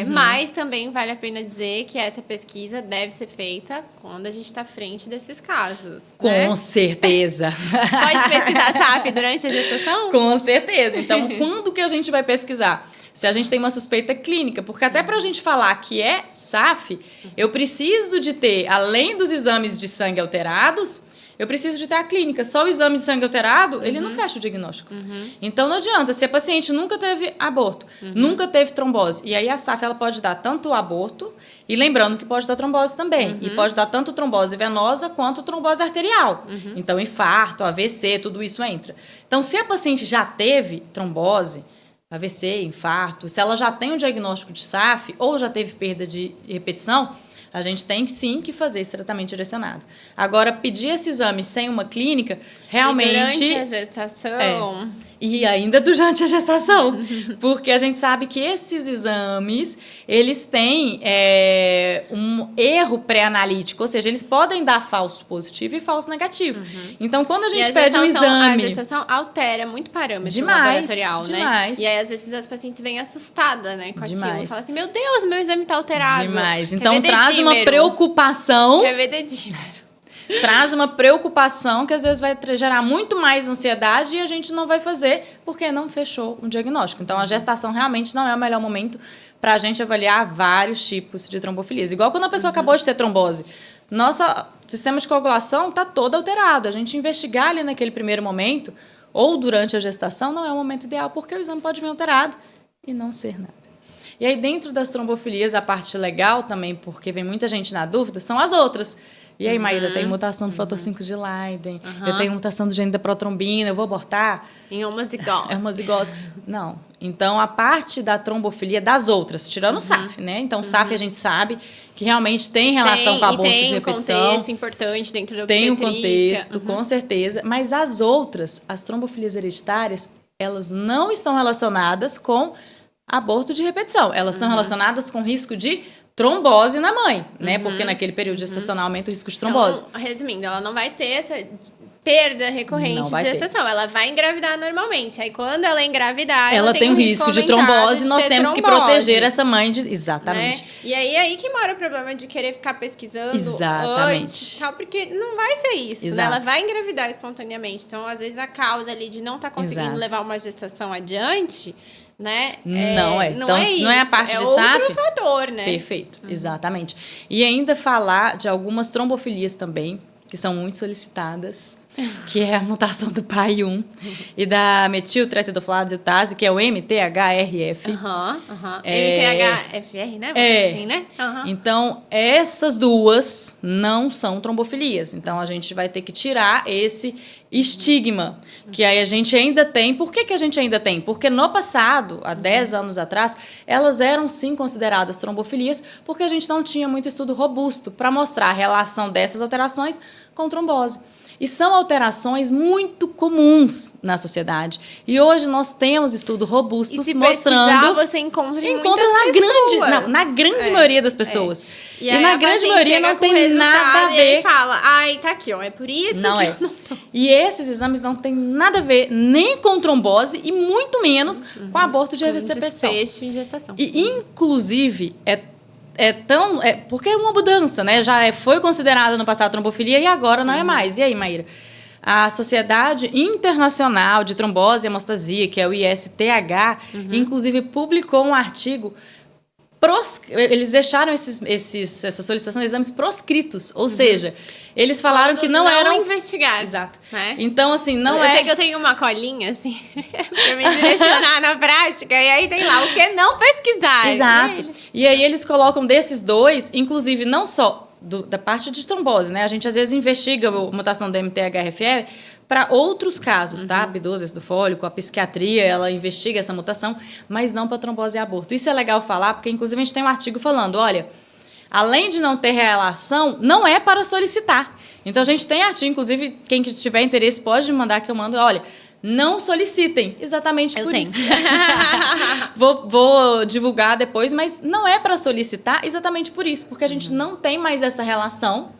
Mas também vale a pena dizer que essa pesquisa deve ser feita quando a gente está à frente desses casos.
Com certeza.
Pode pesquisar SAF durante a gestação?
Com certeza. Então, quando que a gente vai pesquisar? Se a gente tem uma suspeita clínica, porque até para a gente falar que é SAF, eu preciso de ter, além dos exames de sangue alterados, eu preciso de ter a clínica. Só o exame de sangue alterado, ele não fecha o diagnóstico. Então, não adianta. Se a paciente nunca teve aborto, nunca teve trombose, e aí a SAF ela pode dar tanto o aborto, e lembrando que pode dar trombose também. E pode dar tanto trombose venosa quanto trombose arterial. Então, infarto, AVC, tudo isso entra. Então, se a paciente já teve trombose, AVC, infarto, se ela já tem um diagnóstico de SAF ou já teve perda de repetição, a gente tem sim que fazer esse tratamento direcionado. Agora, pedir esse exame sem uma clínica, realmente...
E durante a gestação...
E ainda durante a gestação. Porque a gente sabe que esses exames, eles têm um erro pré-analítico. Ou seja, eles podem dar falso positivo e falso negativo. Então, quando a gente pede um exame...
A gestação altera muito parâmetro laboratorial, né? E aí, às vezes, as pacientes vêm assustadas, né? Com aquilo. Falam assim, meu Deus, meu exame tá alterado.
Demais. Então, traz uma preocupação...
Quer ver dedímero.
Traz uma preocupação que às vezes vai gerar muito mais ansiedade e a gente não vai fazer porque não fechou um diagnóstico. Então, a gestação realmente não é o melhor momento para a gente avaliar vários tipos de trombofilias. Igual quando a pessoa acabou de ter trombose. Nosso sistema de coagulação está todo alterado. A gente investigar ali naquele primeiro momento ou durante a gestação não é o momento ideal porque o exame pode vir alterado e não ser nada. E aí, dentro das trombofilias, a parte legal também, porque vem muita gente na dúvida, são as outras, E aí, Maíra, tem mutação do fator 5 de Leiden, eu tenho mutação do gene da protrombina, eu vou abortar?
Em homozigose.
É homozigose. Não. Então, a parte da trombofilia das outras, tirando o SAF, né? Então, o SAF a gente sabe que realmente tem relação com aborto de repetição.
Tem um contexto importante dentro da
Tem um
obstetrícia.
contexto, com certeza. Mas as outras, as trombofilias hereditárias, elas não estão relacionadas com aborto de repetição. Elas estão relacionadas com risco de trombose na mãe, né? Porque naquele período gestacional aumenta o risco de trombose.
Então, resumindo, ela não vai ter essa perda recorrente
Não
de
vai ter.
gestação. Ela vai engravidar normalmente. Aí, quando ela engravidar,
Ela tem um risco de trombose e nós temos que proteger essa mãe de... Exatamente.
Né? E aí que mora o problema de querer ficar pesquisando
Exatamente.
antes, tal, porque não vai ser isso, né?
Exato.
Ela vai engravidar espontaneamente. Então, às vezes, a causa ali de não estar conseguindo
Exato.
levar uma gestação adiante, né?
Não é.
Não
Então,
é isso.
não é a parte de
outro
SAF.
fator, né?
Perfeito, exatamente. E ainda falar de algumas trombofilias também, que são muito solicitadas, que é a mutação do PAI1 e da metiltretidoflavadiltase, que é o MTHRF.
MTHFR, né? Assim, né?
Então, essas duas não são trombofilias. Então, a gente vai ter que tirar esse estigma, que aí a gente ainda tem. Por que a gente ainda tem? Porque no passado, há 10 anos atrás, elas eram sim consideradas trombofilias, porque a gente não tinha muito estudo robusto para mostrar a relação dessas alterações com trombose. E são alterações muito comuns na sociedade. E hoje nós temos estudos robustos
E se
mostrando...
você encontra em
Encontra
muitas pessoas.
na grande maioria das pessoas.
E
E
aí
na
a
grande
paciente
maioria
chega
não
com
tem
resultado
nada a
e aí
ver.
fala, ai, tá aqui, ó, é por isso
Não
que
é.
eu não tô...
E esses exames não têm nada a ver nem com trombose e muito menos com aborto de repetição.
Desfecho em gestação.
E, inclusive, porque é uma mudança, né? Foi considerada no passado trombofilia e agora não é mais. E aí, Maíra? A Sociedade Internacional de Trombose e Hemostasia, que é o ISTH, inclusive publicou um artigo. Eles deixaram essa solicitação de exames proscritos, ou seja, eles falaram que não eram
investigados.
Exato.
Né?
Então, assim, não
eu
é...
sei que eu tenho uma colinha, assim, pra me direcionar na prática, e aí tem lá o que não pesquisar.
Exato. E aí eles colocam desses dois, inclusive não só da parte de trombose, né? A gente às vezes investiga a mutação do MTHFR para outros casos, tá? B12, ácido fólico, a psiquiatria, ela investiga essa mutação, mas não para trombose e aborto. Isso é legal falar, porque inclusive a gente tem um artigo falando, olha, além de não ter relação, não é para solicitar. Então a gente tem artigo, inclusive quem tiver interesse pode me mandar que eu mando, olha, não solicitem, exatamente por isso. Vou divulgar depois, mas não é para solicitar exatamente por isso, porque a gente não tem mais essa relação.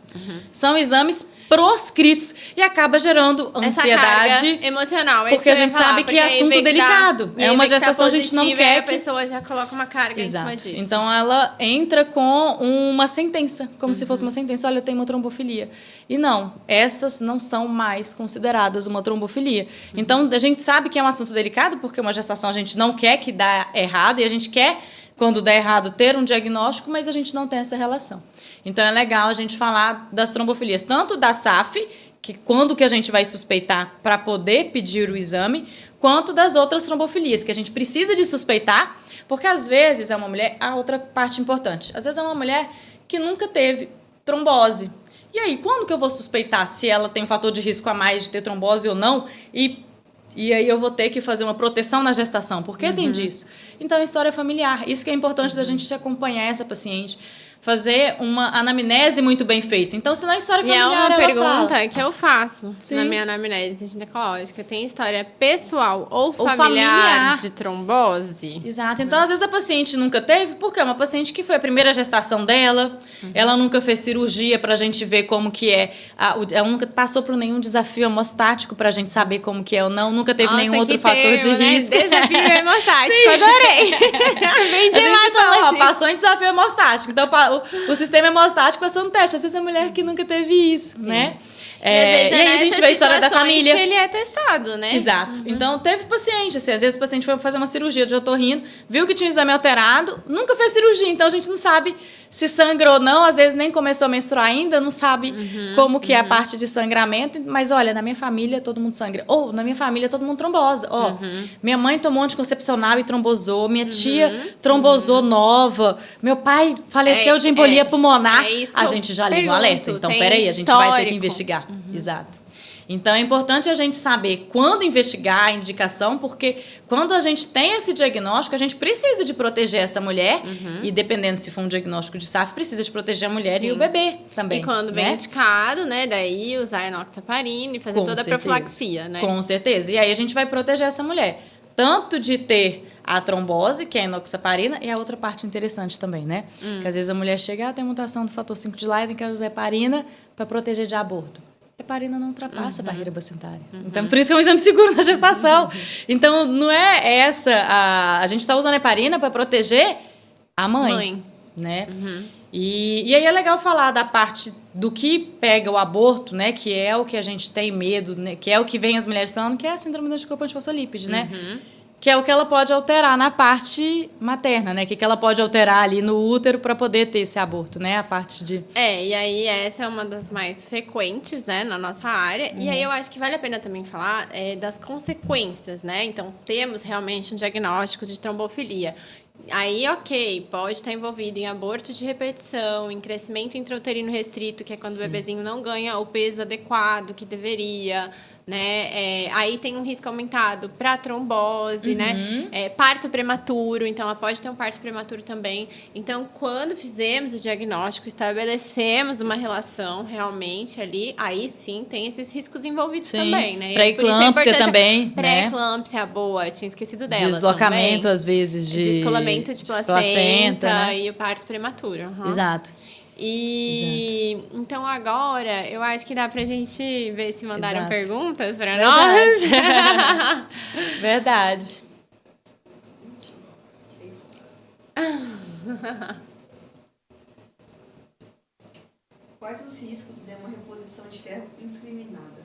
São exames proscritos e acaba gerando ansiedade.
Essa emocional.
Porque a gente sabe que é assunto delicado. É uma gestação, a gente não quer.
A pessoa já coloca uma carga em cima disso.
Então ela entra com uma sentença, como se fosse uma sentença. Olha, eu tenho uma trombofilia. E não, essas não são mais consideradas uma trombofilia. Então a gente sabe que é um assunto delicado, porque uma gestação a gente não quer que dá errado e a gente quer, quando der errado, ter um diagnóstico, mas a gente não tem essa relação. Então, é legal a gente falar das trombofilias, tanto da SAF, que quando que a gente vai suspeitar para poder pedir o exame, quanto das outras trombofilias, que a gente precisa de suspeitar, porque às vezes é uma mulher... A outra parte importante, às vezes é uma mulher que nunca teve trombose. E aí, quando que eu vou suspeitar se ela tem um fator de risco a mais de ter trombose ou não? E aí eu vou ter que fazer uma proteção na gestação. Por que tem disso? Então, história familiar. Isso que é importante da gente acompanhar essa paciente. Fazer uma anamnese muito bem feita. Então, se na história familiar
é uma
ela
pergunta
fala,
que eu faço na minha anamnese ginecológica. Tem história pessoal ou familiar de trombose?
Exato. Então, às vezes a paciente nunca teve, porque é uma paciente que foi a primeira gestação dela, ela nunca fez cirurgia pra gente ver como que é. Ela nunca passou por nenhum desafio hemostático pra gente saber como que é ou não, nunca teve nenhum outro fator de risco.
Desafio hemostático, adorei. Bem
A gente
falou,
falou, passou em desafio hemostático. Então, o sistema hemostático passou no teste. Às vezes é mulher que nunca teve isso, né?
E aí
a gente vê a história da família.
Que ele é testado, né?
Exato. Então, teve paciente, assim, às vezes o paciente foi fazer uma cirurgia de otorrino, viu que tinha um exame alterado, nunca fez cirurgia, então a gente não sabe se sangrou ou não, às vezes nem começou a menstruar ainda, não sabe como que é a parte de sangramento, mas olha, na minha família todo mundo sangra, ou na minha família todo mundo trombosa, minha mãe tomou anticoncepcional e trombosou, minha tia trombosou nova, meu pai faleceu de embolia pulmonar,
é isso que
a
eu
gente já liga um
pergunto,
alerta. Então,
tem
peraí, a gente vai ter que
histórico.
investigar. Exato. Então, é importante a gente saber quando investigar a indicação, porque quando a gente tem esse diagnóstico, a gente precisa de proteger essa mulher, e dependendo se for um diagnóstico de SAF, precisa de proteger a mulher e o bebê também.
E quando bem
né?
indicado, né, daí usar enoxaparina e fazer
Com
toda a
certeza.
profilaxia, né?
Com certeza. E aí a gente vai proteger essa mulher. Tanto de ter a trombose, que é a enoxaparina, e a outra parte interessante também, né? Que às vezes a mulher chega, tem mutação do fator 5 de Leiden, quer usar heparina para proteger de aborto. Heparina não ultrapassa a barreira placentária. Então, por isso que é um exame seguro na gestação. Então, não é essa... A gente está usando heparina para proteger a mãe. Né? E aí é legal falar da parte do que pega o aborto, né? Que é o que a gente tem medo, né? Que é o que vem as mulheres falando, que é a síndrome do anticorpo antifosfolípide, né? Que é o que ela pode alterar na parte materna, né? Que ela pode alterar ali no útero para poder ter esse aborto, né? A parte de...
E aí essa é uma das mais frequentes, né, na nossa área. E aí eu acho que vale a pena também falar das consequências, né? Então, temos realmente um diagnóstico de trombofilia. Aí, ok, pode estar envolvido em aborto de repetição, em crescimento intrauterino restrito, que é quando o bebezinho não ganha o peso adequado que deveria, né? Aí tem um risco aumentado para trombose, né? Parto prematuro, então ela pode ter um parto prematuro também. Então, quando fizemos o diagnóstico, estabelecemos uma relação realmente ali, aí sim tem esses riscos envolvidos também, né?
Pré-eclâmpsia também, né?
Pré-eclâmpsia, boa, eu tinha esquecido dela.
Deslocamento,
também.
às vezes, de...
Descolamento de placenta,
né?
e o parto prematuro.
Exato.
Então agora eu acho que dá pra gente ver se mandaram perguntas pra
Verdade.
nós.
Verdade.
Quais os riscos de uma reposição de ferro indiscriminada?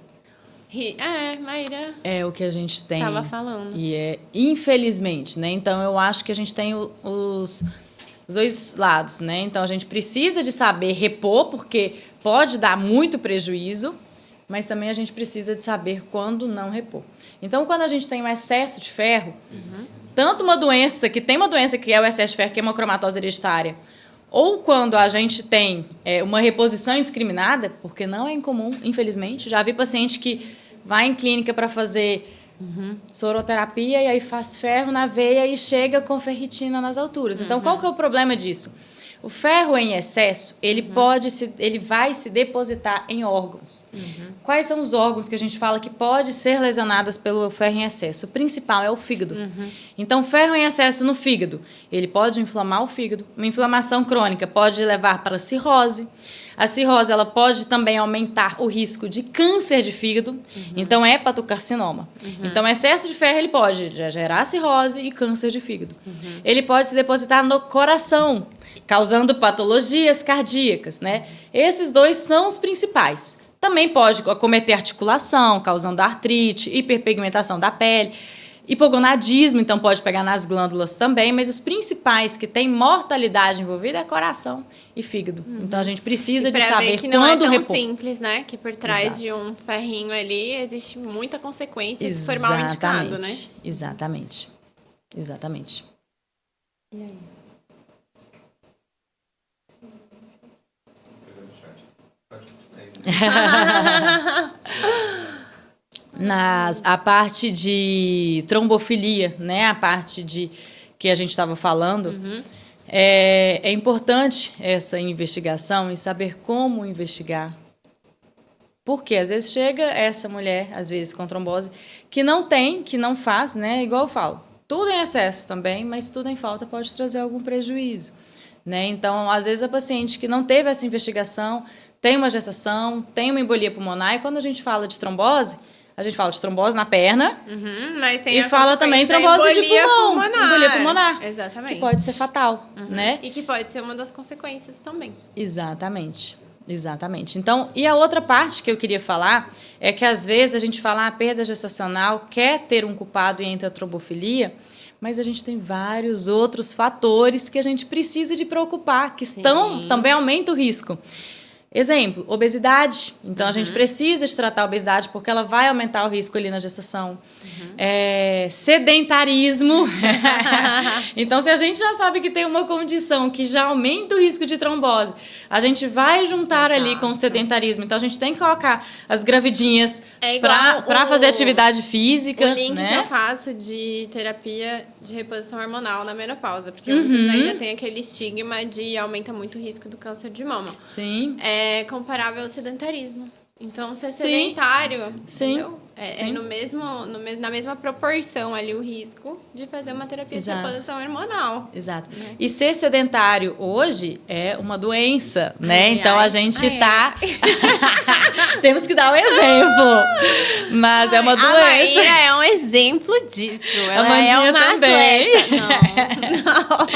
Maíra.
É o que a gente tem.
Tava falando.
E infelizmente, né? Então, eu acho que a gente tem os dois lados, né? Então, a gente precisa de saber repor, porque pode dar muito prejuízo, mas também a gente precisa de saber quando não repor. Então, quando a gente tem um excesso de ferro, tanto uma doença que é o excesso de ferro, que é uma hemocromatose hereditária, ou quando a gente tem uma reposição indiscriminada, porque não é incomum, infelizmente. Já vi paciente que vai em clínica para fazer soroterapia e aí faz ferro na veia e chega com ferritina nas alturas. Então, qual que é o problema disso? O ferro em excesso, ele vai se depositar em órgãos. Quais são os órgãos que a gente fala que pode ser lesionados pelo ferro em excesso? O principal é o fígado. Então, ferro em excesso no fígado, ele pode inflamar o fígado. Uma inflamação crônica pode levar para cirrose. A cirrose, ela pode também aumentar o risco de câncer de fígado. Então, hepatocarcinoma. Então, excesso de ferro, ele pode gerar cirrose e câncer de fígado. Ele pode se depositar no coração, causando patologias cardíacas, né? Esses dois são os principais. Também pode acometer articulação, causando artrite, hiperpigmentação da pele, hipogonadismo, então pode pegar nas glândulas também, mas os principais que têm mortalidade envolvida é coração e fígado. Então a gente precisa de saber
ver que não
quando
é tão
repor.
simples, né? Que por trás de um ferrinho ali existe muita consequência se for mal indicado, né?
Exatamente.
E aí?
A parte de trombofilia, né? A parte de que a gente estava falando, é importante essa investigação e saber como investigar. Porque às vezes chega essa mulher, às vezes com trombose, que não faz, né? Igual eu falo, tudo em excesso também, mas tudo em falta pode trazer algum prejuízo, né? Então, às vezes a paciente que não teve essa investigação tem uma gestação, tem uma embolia pulmonar, e quando a gente fala de trombose, a gente fala de trombose na perna,
mas tem
e fala também trombose de pulmão, embolia pulmonar,
exatamente,
que pode ser fatal, né?
E que pode ser uma das consequências também.
Exatamente. Então, e a outra parte que eu queria falar é que às vezes a gente fala a perda gestacional quer ter um culpado e entra a trombofilia, mas a gente tem vários outros fatores que a gente precisa de preocupar, que também aumentam o risco. Exemplo, obesidade. Então, a gente precisa de tratar a obesidade porque ela vai aumentar o risco ali na gestação. Sedentarismo. Então, se a gente já sabe que tem uma condição que já aumenta o risco de trombose, a gente vai juntar ali com o sedentarismo. Então, a gente tem que colocar as gravidinhas para fazer atividade física.
O link
né?
que eu faço de terapia de reposição hormonal na menopausa. Porque muitas ainda tem aquele estigma de aumenta muito o risco do câncer de mama.
Sim.
É comparável ao sedentarismo. Então, ser
Sim.
sedentário,
Sim.
entendeu? É
Sim.
na mesma proporção ali o risco de fazer uma terapia
Exato.
de reposição hormonal.
Exato. E ser sedentário hoje é uma doença, né?
Ai,
então
ai.
a gente
Ai,
tá. Temos que dar um exemplo. Mas é uma
A
doença.
Maíra é um exemplo disso. Ela é
Mandinha
uma
também.
atleta. Não.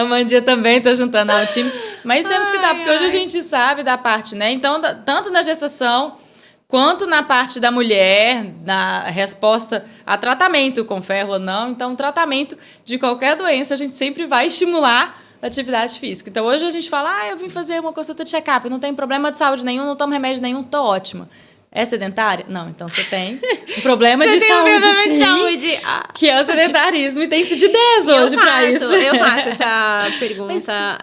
A Mandinha também tá juntando ao time. Mas temos que dar, porque hoje a
ai.
gente sabe da parte, né? Então, tanto na gestação quanto na parte da mulher, na resposta a tratamento com ferro ou não. Então, tratamento de qualquer doença, a gente sempre vai estimular a atividade física. Então, hoje a gente fala, eu vim fazer uma consulta de check-up, não tenho problema de saúde nenhum, não tomo remédio nenhum, tô ótima. É sedentária? Não, então você tem um problema de
Você tem um
saúde,
problema de
sim,
saúde. Ah.
que é o sedentarismo, e tem-se de 10 hoje pra isso.
Eu faço essa pergunta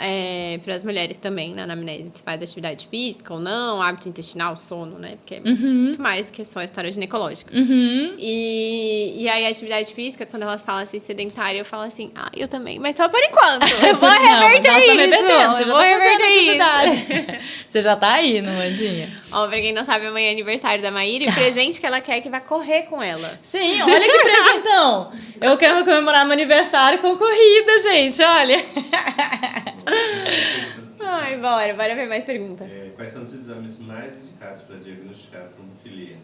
para as mulheres também, na anamnese, se faz atividade física ou não, hábito intestinal, sono, né? Porque é muito mais que só a história ginecológica. E aí, a atividade física, quando elas falam assim, sedentária, eu falo assim, eu também, mas só por enquanto. Eu vou reverter
nós
isso.
também perdemos, você já
eu vou
tá fazendo
reverter isso.
atividade. Você já tá aí, não, Mandinha?
Ó, pra quem não sabe, amanhã é aniversário da Maíra e o presente que ela quer é que vai correr com ela.
Sim, olha que presentão. Eu quero comemorar meu aniversário com corrida, gente, olha.
Ai, bora ver mais perguntas.
Quais são os exames mais indicados para diagnosticar a trombofilia?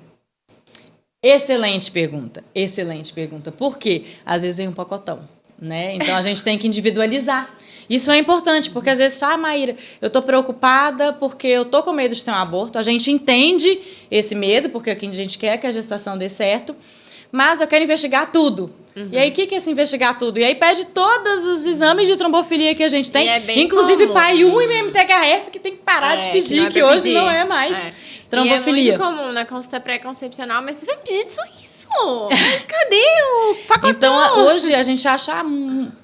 Excelente pergunta. Por quê? Às vezes vem um pacotão, né? Então a gente tem que individualizar. Isso é importante, porque às vezes, Maíra, eu tô preocupada porque eu tô com medo de ter um aborto. A gente entende esse medo, porque aqui a gente quer que a gestação dê certo, mas eu quero investigar tudo. E aí, o que é esse investigar tudo? E aí pede todos os exames de trombofilia que a gente tem, inclusive
comum.
PAI-1 e MTHF, que tem que parar de pedir, que hoje não é mais trombofilia.
E é muito comum na consulta pré-concepcional, mas você vai pedir só isso. Mas cadê o pacotão?
Então, hoje a gente acha,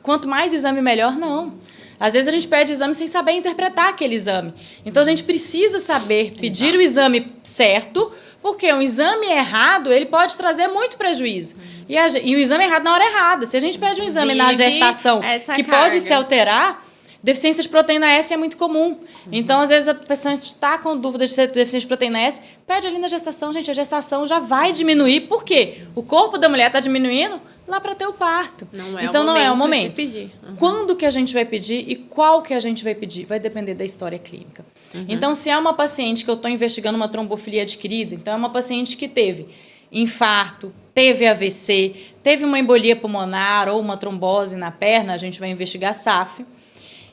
quanto mais exame, melhor. Não. Às vezes a gente pede exame sem saber interpretar aquele exame. Então, a gente precisa saber pedir o exame certo, porque um exame errado, ele pode trazer muito prejuízo. E o exame errado na hora errada. Se a gente pede um exame na gestação que pode se alterar, deficiência de proteína S é muito comum. Então, às vezes, a pessoa está com dúvida de ser deficiente de proteína S, pede ali na gestação, gente, a gestação já vai diminuir. Por quê? O corpo da mulher está diminuindo lá para ter o parto. Então, não é o momento.
De pedir.
Quando que a gente vai pedir e qual que a gente vai pedir? Vai depender da história clínica. Então, se é uma paciente que eu estou investigando uma trombofilia adquirida, então é uma paciente que teve infarto, teve AVC, teve uma embolia pulmonar ou uma trombose na perna, a gente vai investigar SAF.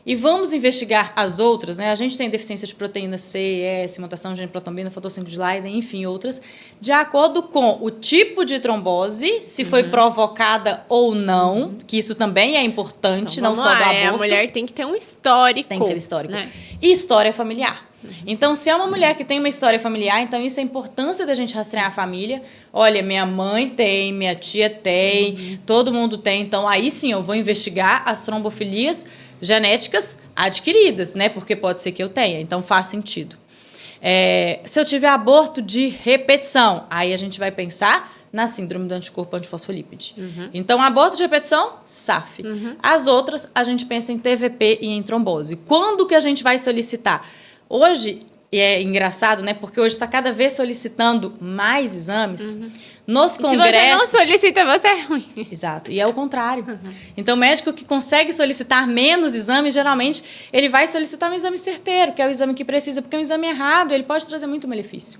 E vamos investigar as outras, né? A gente tem deficiência de proteína C, S, mutação de protombina, fotossíntese de Leiden, enfim, outras, de acordo com o tipo de trombose, se foi provocada ou não, que isso também é importante,
Então,
não só do aborto.
A mulher tem que ter um histórico.
Tem que ter um histórico.
Né?
E história familiar. Então, se é uma mulher que tem uma história familiar, então isso é a importância da gente rastrear a família. Olha, minha mãe tem, minha tia tem, todo mundo tem. Então, aí sim, eu vou investigar as trombofilias genéticas adquiridas, né? Porque pode ser que eu tenha. Então, faz sentido. Se eu tiver aborto de repetição, aí a gente vai pensar na síndrome do anticorpo antifosfolípide. Então, aborto de repetição, SAF. As outras, a gente pensa em TVP e em trombose. Quando que a gente vai solicitar? Hoje, e é engraçado, né? Porque hoje está cada vez solicitando mais exames. Nos congressos...
Se você não solicita, você é ruim.
Exato. E é o contrário. Então, o médico que consegue solicitar menos exames, geralmente, ele vai solicitar um exame certeiro, que é o exame que precisa, porque um exame errado, ele pode trazer muito malefício.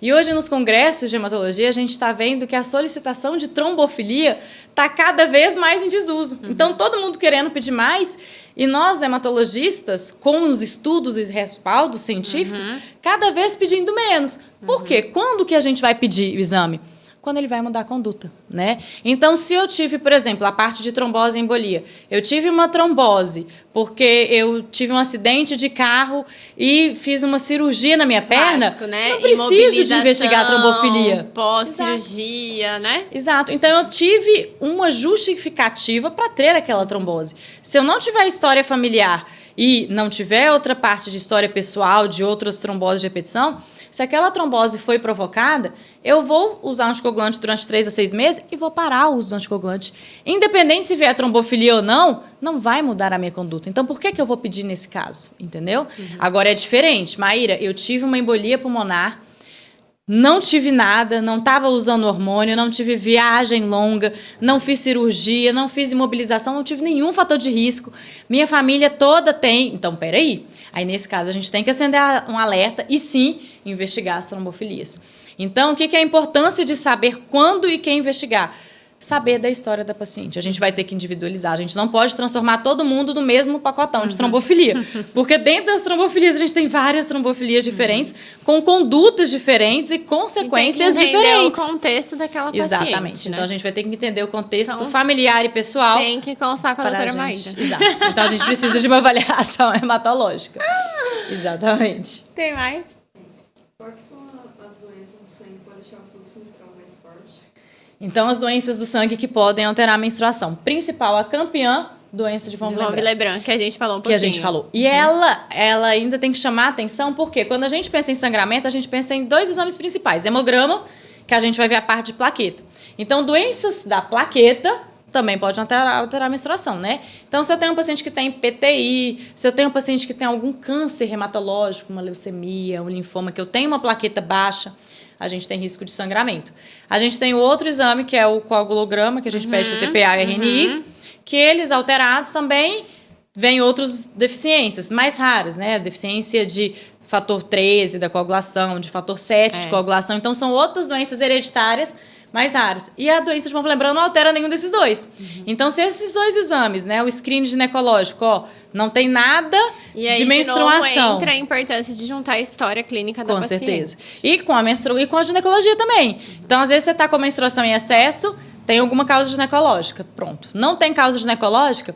E hoje, nos congressos de hematologia, a gente está vendo que a solicitação de trombofilia está cada vez mais em desuso. Então, todo mundo querendo pedir mais, e nós, hematologistas, com os estudos e respaldos científicos, cada vez pedindo menos. Por quê? Quando que a gente vai pedir o exame? quando ele vai mudar a conduta, né? Então, se eu tive, por exemplo, a parte de trombose e embolia, eu tive uma trombose porque eu tive um acidente de carro e fiz uma cirurgia na minha perna,
Clássico, né?
não preciso de investigar a trombofilia.
Pós-cirurgia, né?
Exato. Então, eu tive uma justificativa para ter aquela trombose. Se eu não tiver história familiar e não tiver outra parte de história pessoal, de outras tromboses de repetição, se aquela trombose foi provocada, eu vou usar anticoagulante durante 3 a 6 meses e vou parar o uso do anticoagulante. Independente se vier trombofilia ou não, não vai mudar a minha conduta. Então, por que eu vou pedir nesse caso? Entendeu? Agora, é diferente. Maíra, eu tive uma embolia pulmonar, não tive nada, não estava usando hormônio, não tive viagem longa, não fiz cirurgia, não fiz imobilização, não tive nenhum fator de risco. Minha família toda tem. Então, peraí. Aí, nesse caso, a gente tem que acender um alerta e, sim, investigar as trombofilias. Então, o que é a importância de saber quando e quem investigar? Saber da história da paciente. A gente vai ter que individualizar. A gente não pode transformar todo mundo no mesmo pacotão de trombofilia. Porque dentro das trombofilias a gente tem várias trombofilias diferentes, com condutas diferentes e consequências diferentes.
O contexto daquela paciente.
Exatamente.
Né?
Então a gente vai ter que entender o contexto familiar e pessoal.
Tem que constar com a doutora Maíra.
Exato. Então a gente precisa de uma avaliação hematológica. Exatamente.
Tem mais?
Quais são as doenças do sangue que podem deixar o fluxo menstrual mais forte?
Então, as doenças do sangue que podem alterar a menstruação. Principal, a campeã, doença de von
Willebrand, que a gente falou um pouquinho.
Que a gente falou. E ela ainda tem que chamar a atenção, porque quando a gente pensa em sangramento, a gente pensa em 2 exames principais. Hemograma, que a gente vai ver a parte de plaqueta. Então, doenças da plaqueta também podem alterar a menstruação, né? Então, se eu tenho um paciente que tem PTI, se eu tenho um paciente que tem algum câncer hematológico, uma leucemia, um linfoma, que eu tenho uma plaqueta baixa, a gente tem risco de sangramento. A gente tem o outro exame, que é o coagulograma, que a gente pede TPA e RNI, que eles alterados também vêm outras deficiências mais raras, né? Deficiência de fator 13 da coagulação, de fator 7 de coagulação. Então, são outras doenças hereditárias mais raras. E a doença de von Willebrand não altera nenhum desses dois. Então, se esses 2 exames, né, o screening ginecológico, ó, não tem nada de menstruação.
De novo entra a importância de juntar a história clínica da paciente.
Com certeza. E com a ginecologia também. Então, às vezes, você está com a menstruação em excesso, tem alguma causa ginecológica. Pronto. Não tem causa ginecológica?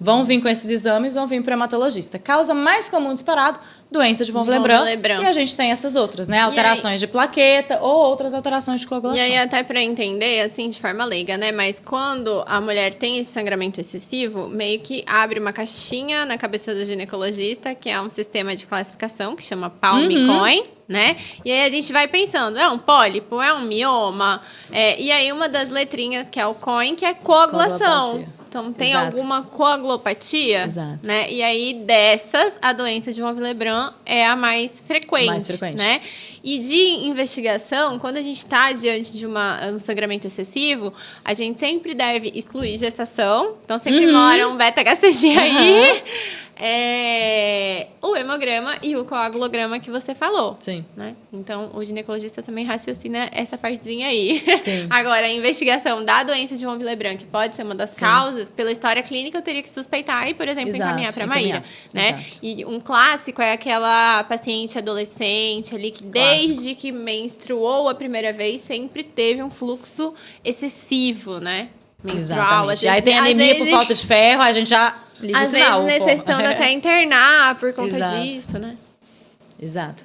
Vão vir com esses exames, vão vir para o hematologista. Causa mais comum disparado, doença de von Willebrand. E a gente tem essas outras, né? Alterações de plaqueta ou outras alterações de coagulação.
E aí, até para entender, assim, de forma leiga, né? Mas quando a mulher tem esse sangramento excessivo, meio que abre uma caixinha na cabeça do ginecologista, que é um sistema de classificação que chama Palm-Coin, né? E aí a gente vai pensando, é um pólipo, é um mioma? E aí uma das letrinhas, que é o COIN, que é coagulação. Então, tem alguma coagulopatia, né? E aí, dessas, a doença de von Willebrand é a mais frequente, né? E de investigação, quando a gente está diante de um sangramento excessivo, a gente sempre deve excluir gestação. Então, sempre mora um beta-HCG aí. O hemograma e o coagulograma que você falou.
Sim.
Né? Então, o ginecologista também raciocina essa partezinha aí.
Sim.
Agora, a investigação da doença de von Willebrand, que pode ser uma das causas, pela história clínica, eu teria que suspeitar e, por exemplo, encaminhar para a Maíra. Né? E um clássico é aquela paciente adolescente ali que, desde que menstruou a primeira vez, sempre teve um fluxo excessivo, né? Menstrual.
Exatamente. Aí tem anemia por falta de ferro, a gente já liga o sinal.
Às vezes necessitando até internar por conta disso, né?
Exato.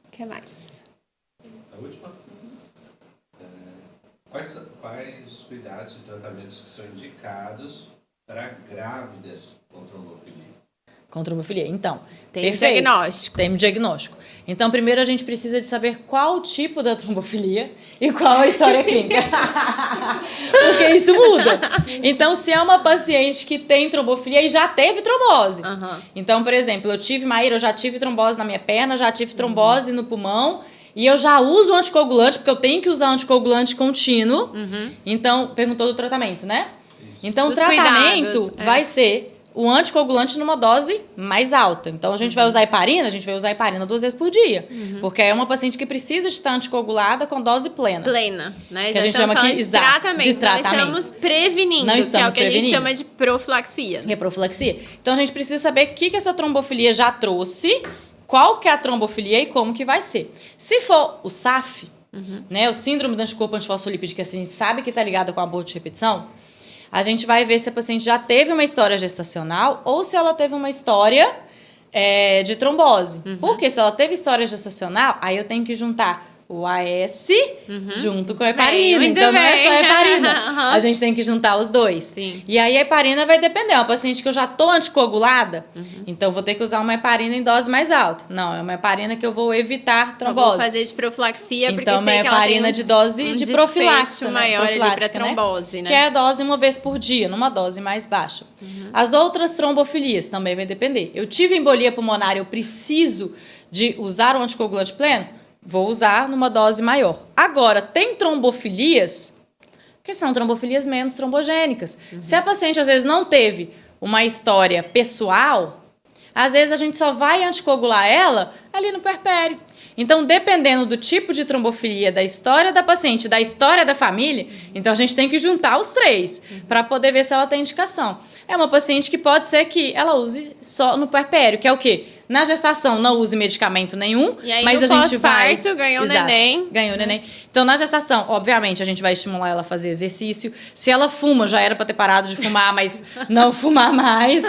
O que mais?
A última. Quais os cuidados e tratamentos que são indicados para grávidas com trombofilia?
Com trombofilia. Então,
tem diagnóstico.
Tem diagnóstico. Então, primeiro a gente precisa de saber qual o tipo da trombofilia e qual a história clínica. Porque isso muda. Então, se é uma paciente que tem trombofilia e já teve trombose. Então, por exemplo, eu já tive trombose na minha perna, já tive trombose no pulmão e eu já uso anticoagulante, porque eu tenho que usar anticoagulante contínuo. Então, perguntou do tratamento, né? Então, o tratamento vai ser o anticoagulante numa dose mais alta. Então, a gente vai usar heparina, 2 vezes por dia. Porque é uma paciente que precisa de estar anticoagulada com dose plena.
Plena, né?
Que a gente chama aqui de tratamento.
Não estamos prevenindo, que é o que a gente chama de profilaxia.
Que é profilaxia. Então, a gente precisa saber o que essa trombofilia já trouxe, qual que é a trombofilia e como que vai ser. Se for o SAF, né? O síndrome do anticorpo antifosfolípido, que a gente sabe que está ligada com aborto de repetição, a gente vai ver se a paciente já teve uma história gestacional ou se ela teve uma história de trombose. Porque se ela teve história gestacional, aí eu tenho que juntar o AS junto com a heparina.
Bem,
Então, não é
bem.
só a heparina. A gente tem que juntar os dois.
Sim.
E aí, a heparina vai depender. É uma paciente que eu já tô anticoagulada, então vou ter que usar uma heparina em dose mais alta. Não, é uma heparina que eu vou evitar
Só
trombose.
vou fazer de profilaxia, porque
Então, uma
sei que ela tem
heparina de dose de profilaxia, né?
maior ali pra
Profilática, né?
trombose, né?
Que é a dose uma vez por dia, numa dose mais baixa. As outras trombofilias também vai depender. Eu tive embolia pulmonar, eu preciso de usar o anticoagulante pleno? Vou usar numa dose maior. Agora, tem trombofilias que são trombofilias menos trombogênicas. Se a paciente, às vezes, não teve uma história pessoal, às vezes a gente só vai anticoagular ela ali no puerpério. Então, dependendo do tipo de trombofilia, da história da paciente, da história da família, então a gente tem que juntar os três para poder ver se ela tem indicação. É uma paciente que pode ser que ela use só no puerpério, que é o quê? Na gestação não use medicamento nenhum,
E aí,
mas
no
a gente vai...
pós-parto, ganhou o
Exato,
neném.
ganhou o neném. Então, na gestação, obviamente, a gente vai estimular ela a fazer exercício. Se ela fuma, já era para ter parado de fumar, mas não fumar mais.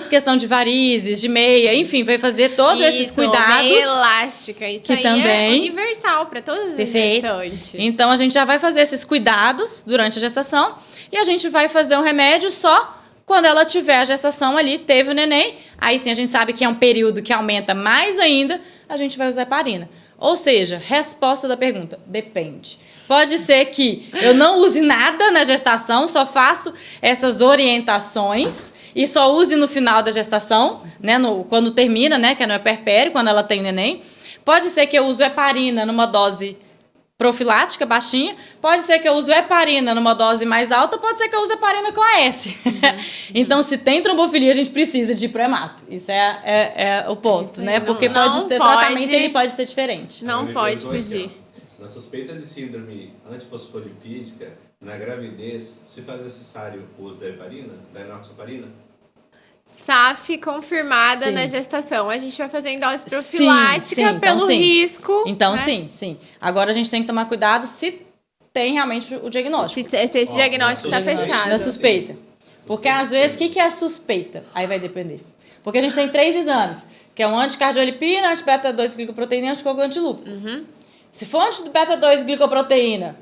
Questão de varizes, de meia, enfim, vai fazer todos esses cuidados.
Meia elástica, isso
que
aí
também-
é universal para todas as
Perfeito.
gestantes.
Então, a gente já vai fazer esses cuidados durante a gestação e a gente vai fazer um remédio só quando ela tiver a gestação ali, teve o neném. Aí sim, a gente sabe que é um período que aumenta mais ainda, a gente vai usar heparina. Ou seja, resposta da pergunta, depende. Pode ser que eu não use nada na gestação, só faço essas orientações e só use no final da gestação, né, quando termina, né, que é no puerpério, quando ela tem neném. Pode ser que eu use heparina numa dose profilática, baixinha. Pode ser que eu use heparina numa dose mais alta, pode ser que eu use heparina com AS. Então, se tem trombofilia, a gente precisa de ir pro hemato. Isso é o ponto, né? Porque
não
pode ter
pode-
tratamento, ele pode ser diferente.
Não
Ele me
pode
perguntou aqui,
fugir.
ó, na suspeita de síndrome antifosfolipídica, na gravidez, se faz necessário o uso da heparina, da enoxaparina?
SAF confirmada
Sim.
na gestação. A gente vai fazer em dose
Sim,
profilática
sim, então
pelo
sim.
risco.
Então,
né?
sim. Agora a gente tem que tomar cuidado se tem realmente o diagnóstico.
Se esse
Ó,
diagnóstico está
na suspeita.
fechado.
Na suspeita. Porque às vezes, o que é suspeita? Aí vai depender. Porque a gente tem 3 exames, que é um anticardiolipina, anti-beta-2 glicoproteína e anticoagulante lúpico. Se for anti-beta-2 glicoproteína,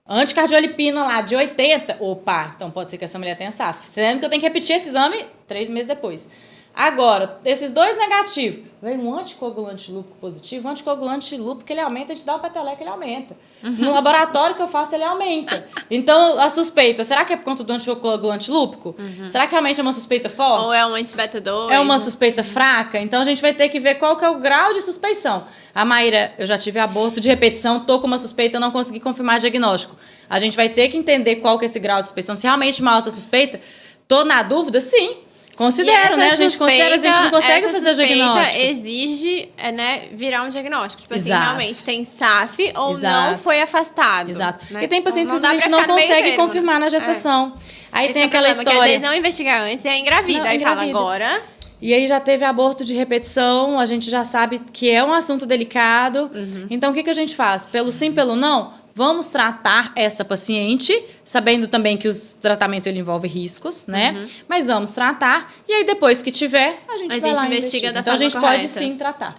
anticardiolipina lá de 80, opa, então pode ser que essa mulher tenha SAF. Sendo que eu tenho que repetir esse exame 3 meses depois. Agora, esses 2 negativos, vem um anticoagulante lúpico positivo, um anticoagulante lúpico, ele aumenta, a gente dá um peteleco, ele aumenta. No laboratório que eu faço, ele aumenta. Então, a suspeita, será que é por conta do anticoagulante lúpico? Será que realmente é uma suspeita forte?
Ou é um anti-beta-2.
É uma suspeita fraca? Então, a gente vai ter que ver qual que é o grau de suspeição. A Maíra, eu já tive aborto de repetição, tô com uma suspeita, não consegui confirmar diagnóstico. A gente vai ter que entender qual que é esse grau de suspeição. Se realmente uma alta suspeita, tô na dúvida? Sim. Considero, né? A gente considera, a gente não consegue fazer o diagnóstico.
Exige, né, virar um diagnóstico. Tipo assim,
Exato.
realmente tem SAF ou
Exato.
não foi afastado.
Exato.
Né?
E tem pacientes
Então,
que a
dá
gente
pra
não
ficar no meio
consegue
termo,
confirmar na gestação. Aí
Esse
tem
é o
aquela
problema, que às
história.
vezes não investiga antes e é engravida.
Não,
Aí fala,
engravida.
agora...
E aí já teve aborto de repetição, a gente já sabe que é um assunto delicado. Então, o que a gente faz? Pelo sim, pelo não, vamos tratar essa paciente, sabendo também que o tratamento ele envolve riscos, né? Mas vamos tratar, e aí depois que tiver, a gente vai lá e
investiga da
Então, a
forma
gente pode
correta.
sim tratar.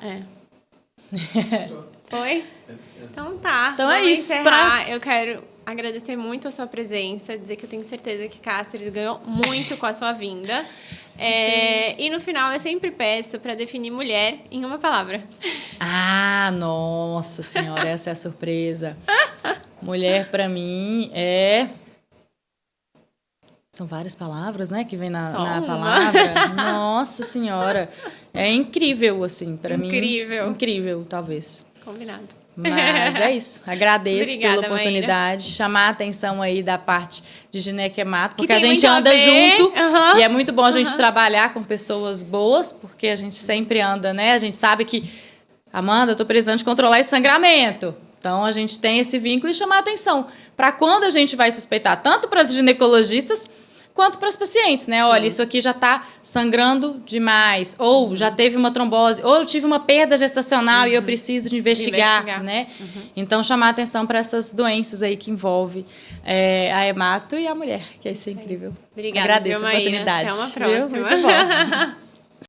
Foi? Então tá.
Então é
vamos
isso,
encerrar. Eu quero agradecer muito a sua presença, dizer que eu tenho certeza que Cáceres ganhou muito com a sua vinda. E no final eu sempre peço para definir mulher em uma palavra.
Ah, nossa senhora, essa é a surpresa. Mulher, pra mim, é... São várias palavras, né, que vem
Só
na
uma.
palavra. Nossa senhora. É incrível, assim, pra mim.
Incrível.
Incrível, talvez.
Combinado.
Mas é isso. Agradeço
Obrigada,
pela oportunidade. Chamar a atenção aí da parte de ginequemato, porque
tem
a gente
muito a
anda
ver.
junto.
Aham.
E é muito bom a gente trabalhar com pessoas boas, porque a gente sempre anda, né? A gente sabe que, Amanda, eu tô precisando de controlar esse sangramento. Então, a gente tem esse vínculo e chamar a atenção para quando a gente vai suspeitar, tanto para os ginecologistas, quanto para as pacientes, né? Olha, isso aqui já está sangrando demais, ou já teve uma trombose, ou eu tive uma perda gestacional e eu preciso de investigar, né? Então, chamar atenção para essas doenças aí que envolvem a hemato e a mulher, que isso é incrível.
Obrigada,
Agradeço a
Maíra.
oportunidade.
Até uma
Viu?
próxima.
Muito bom.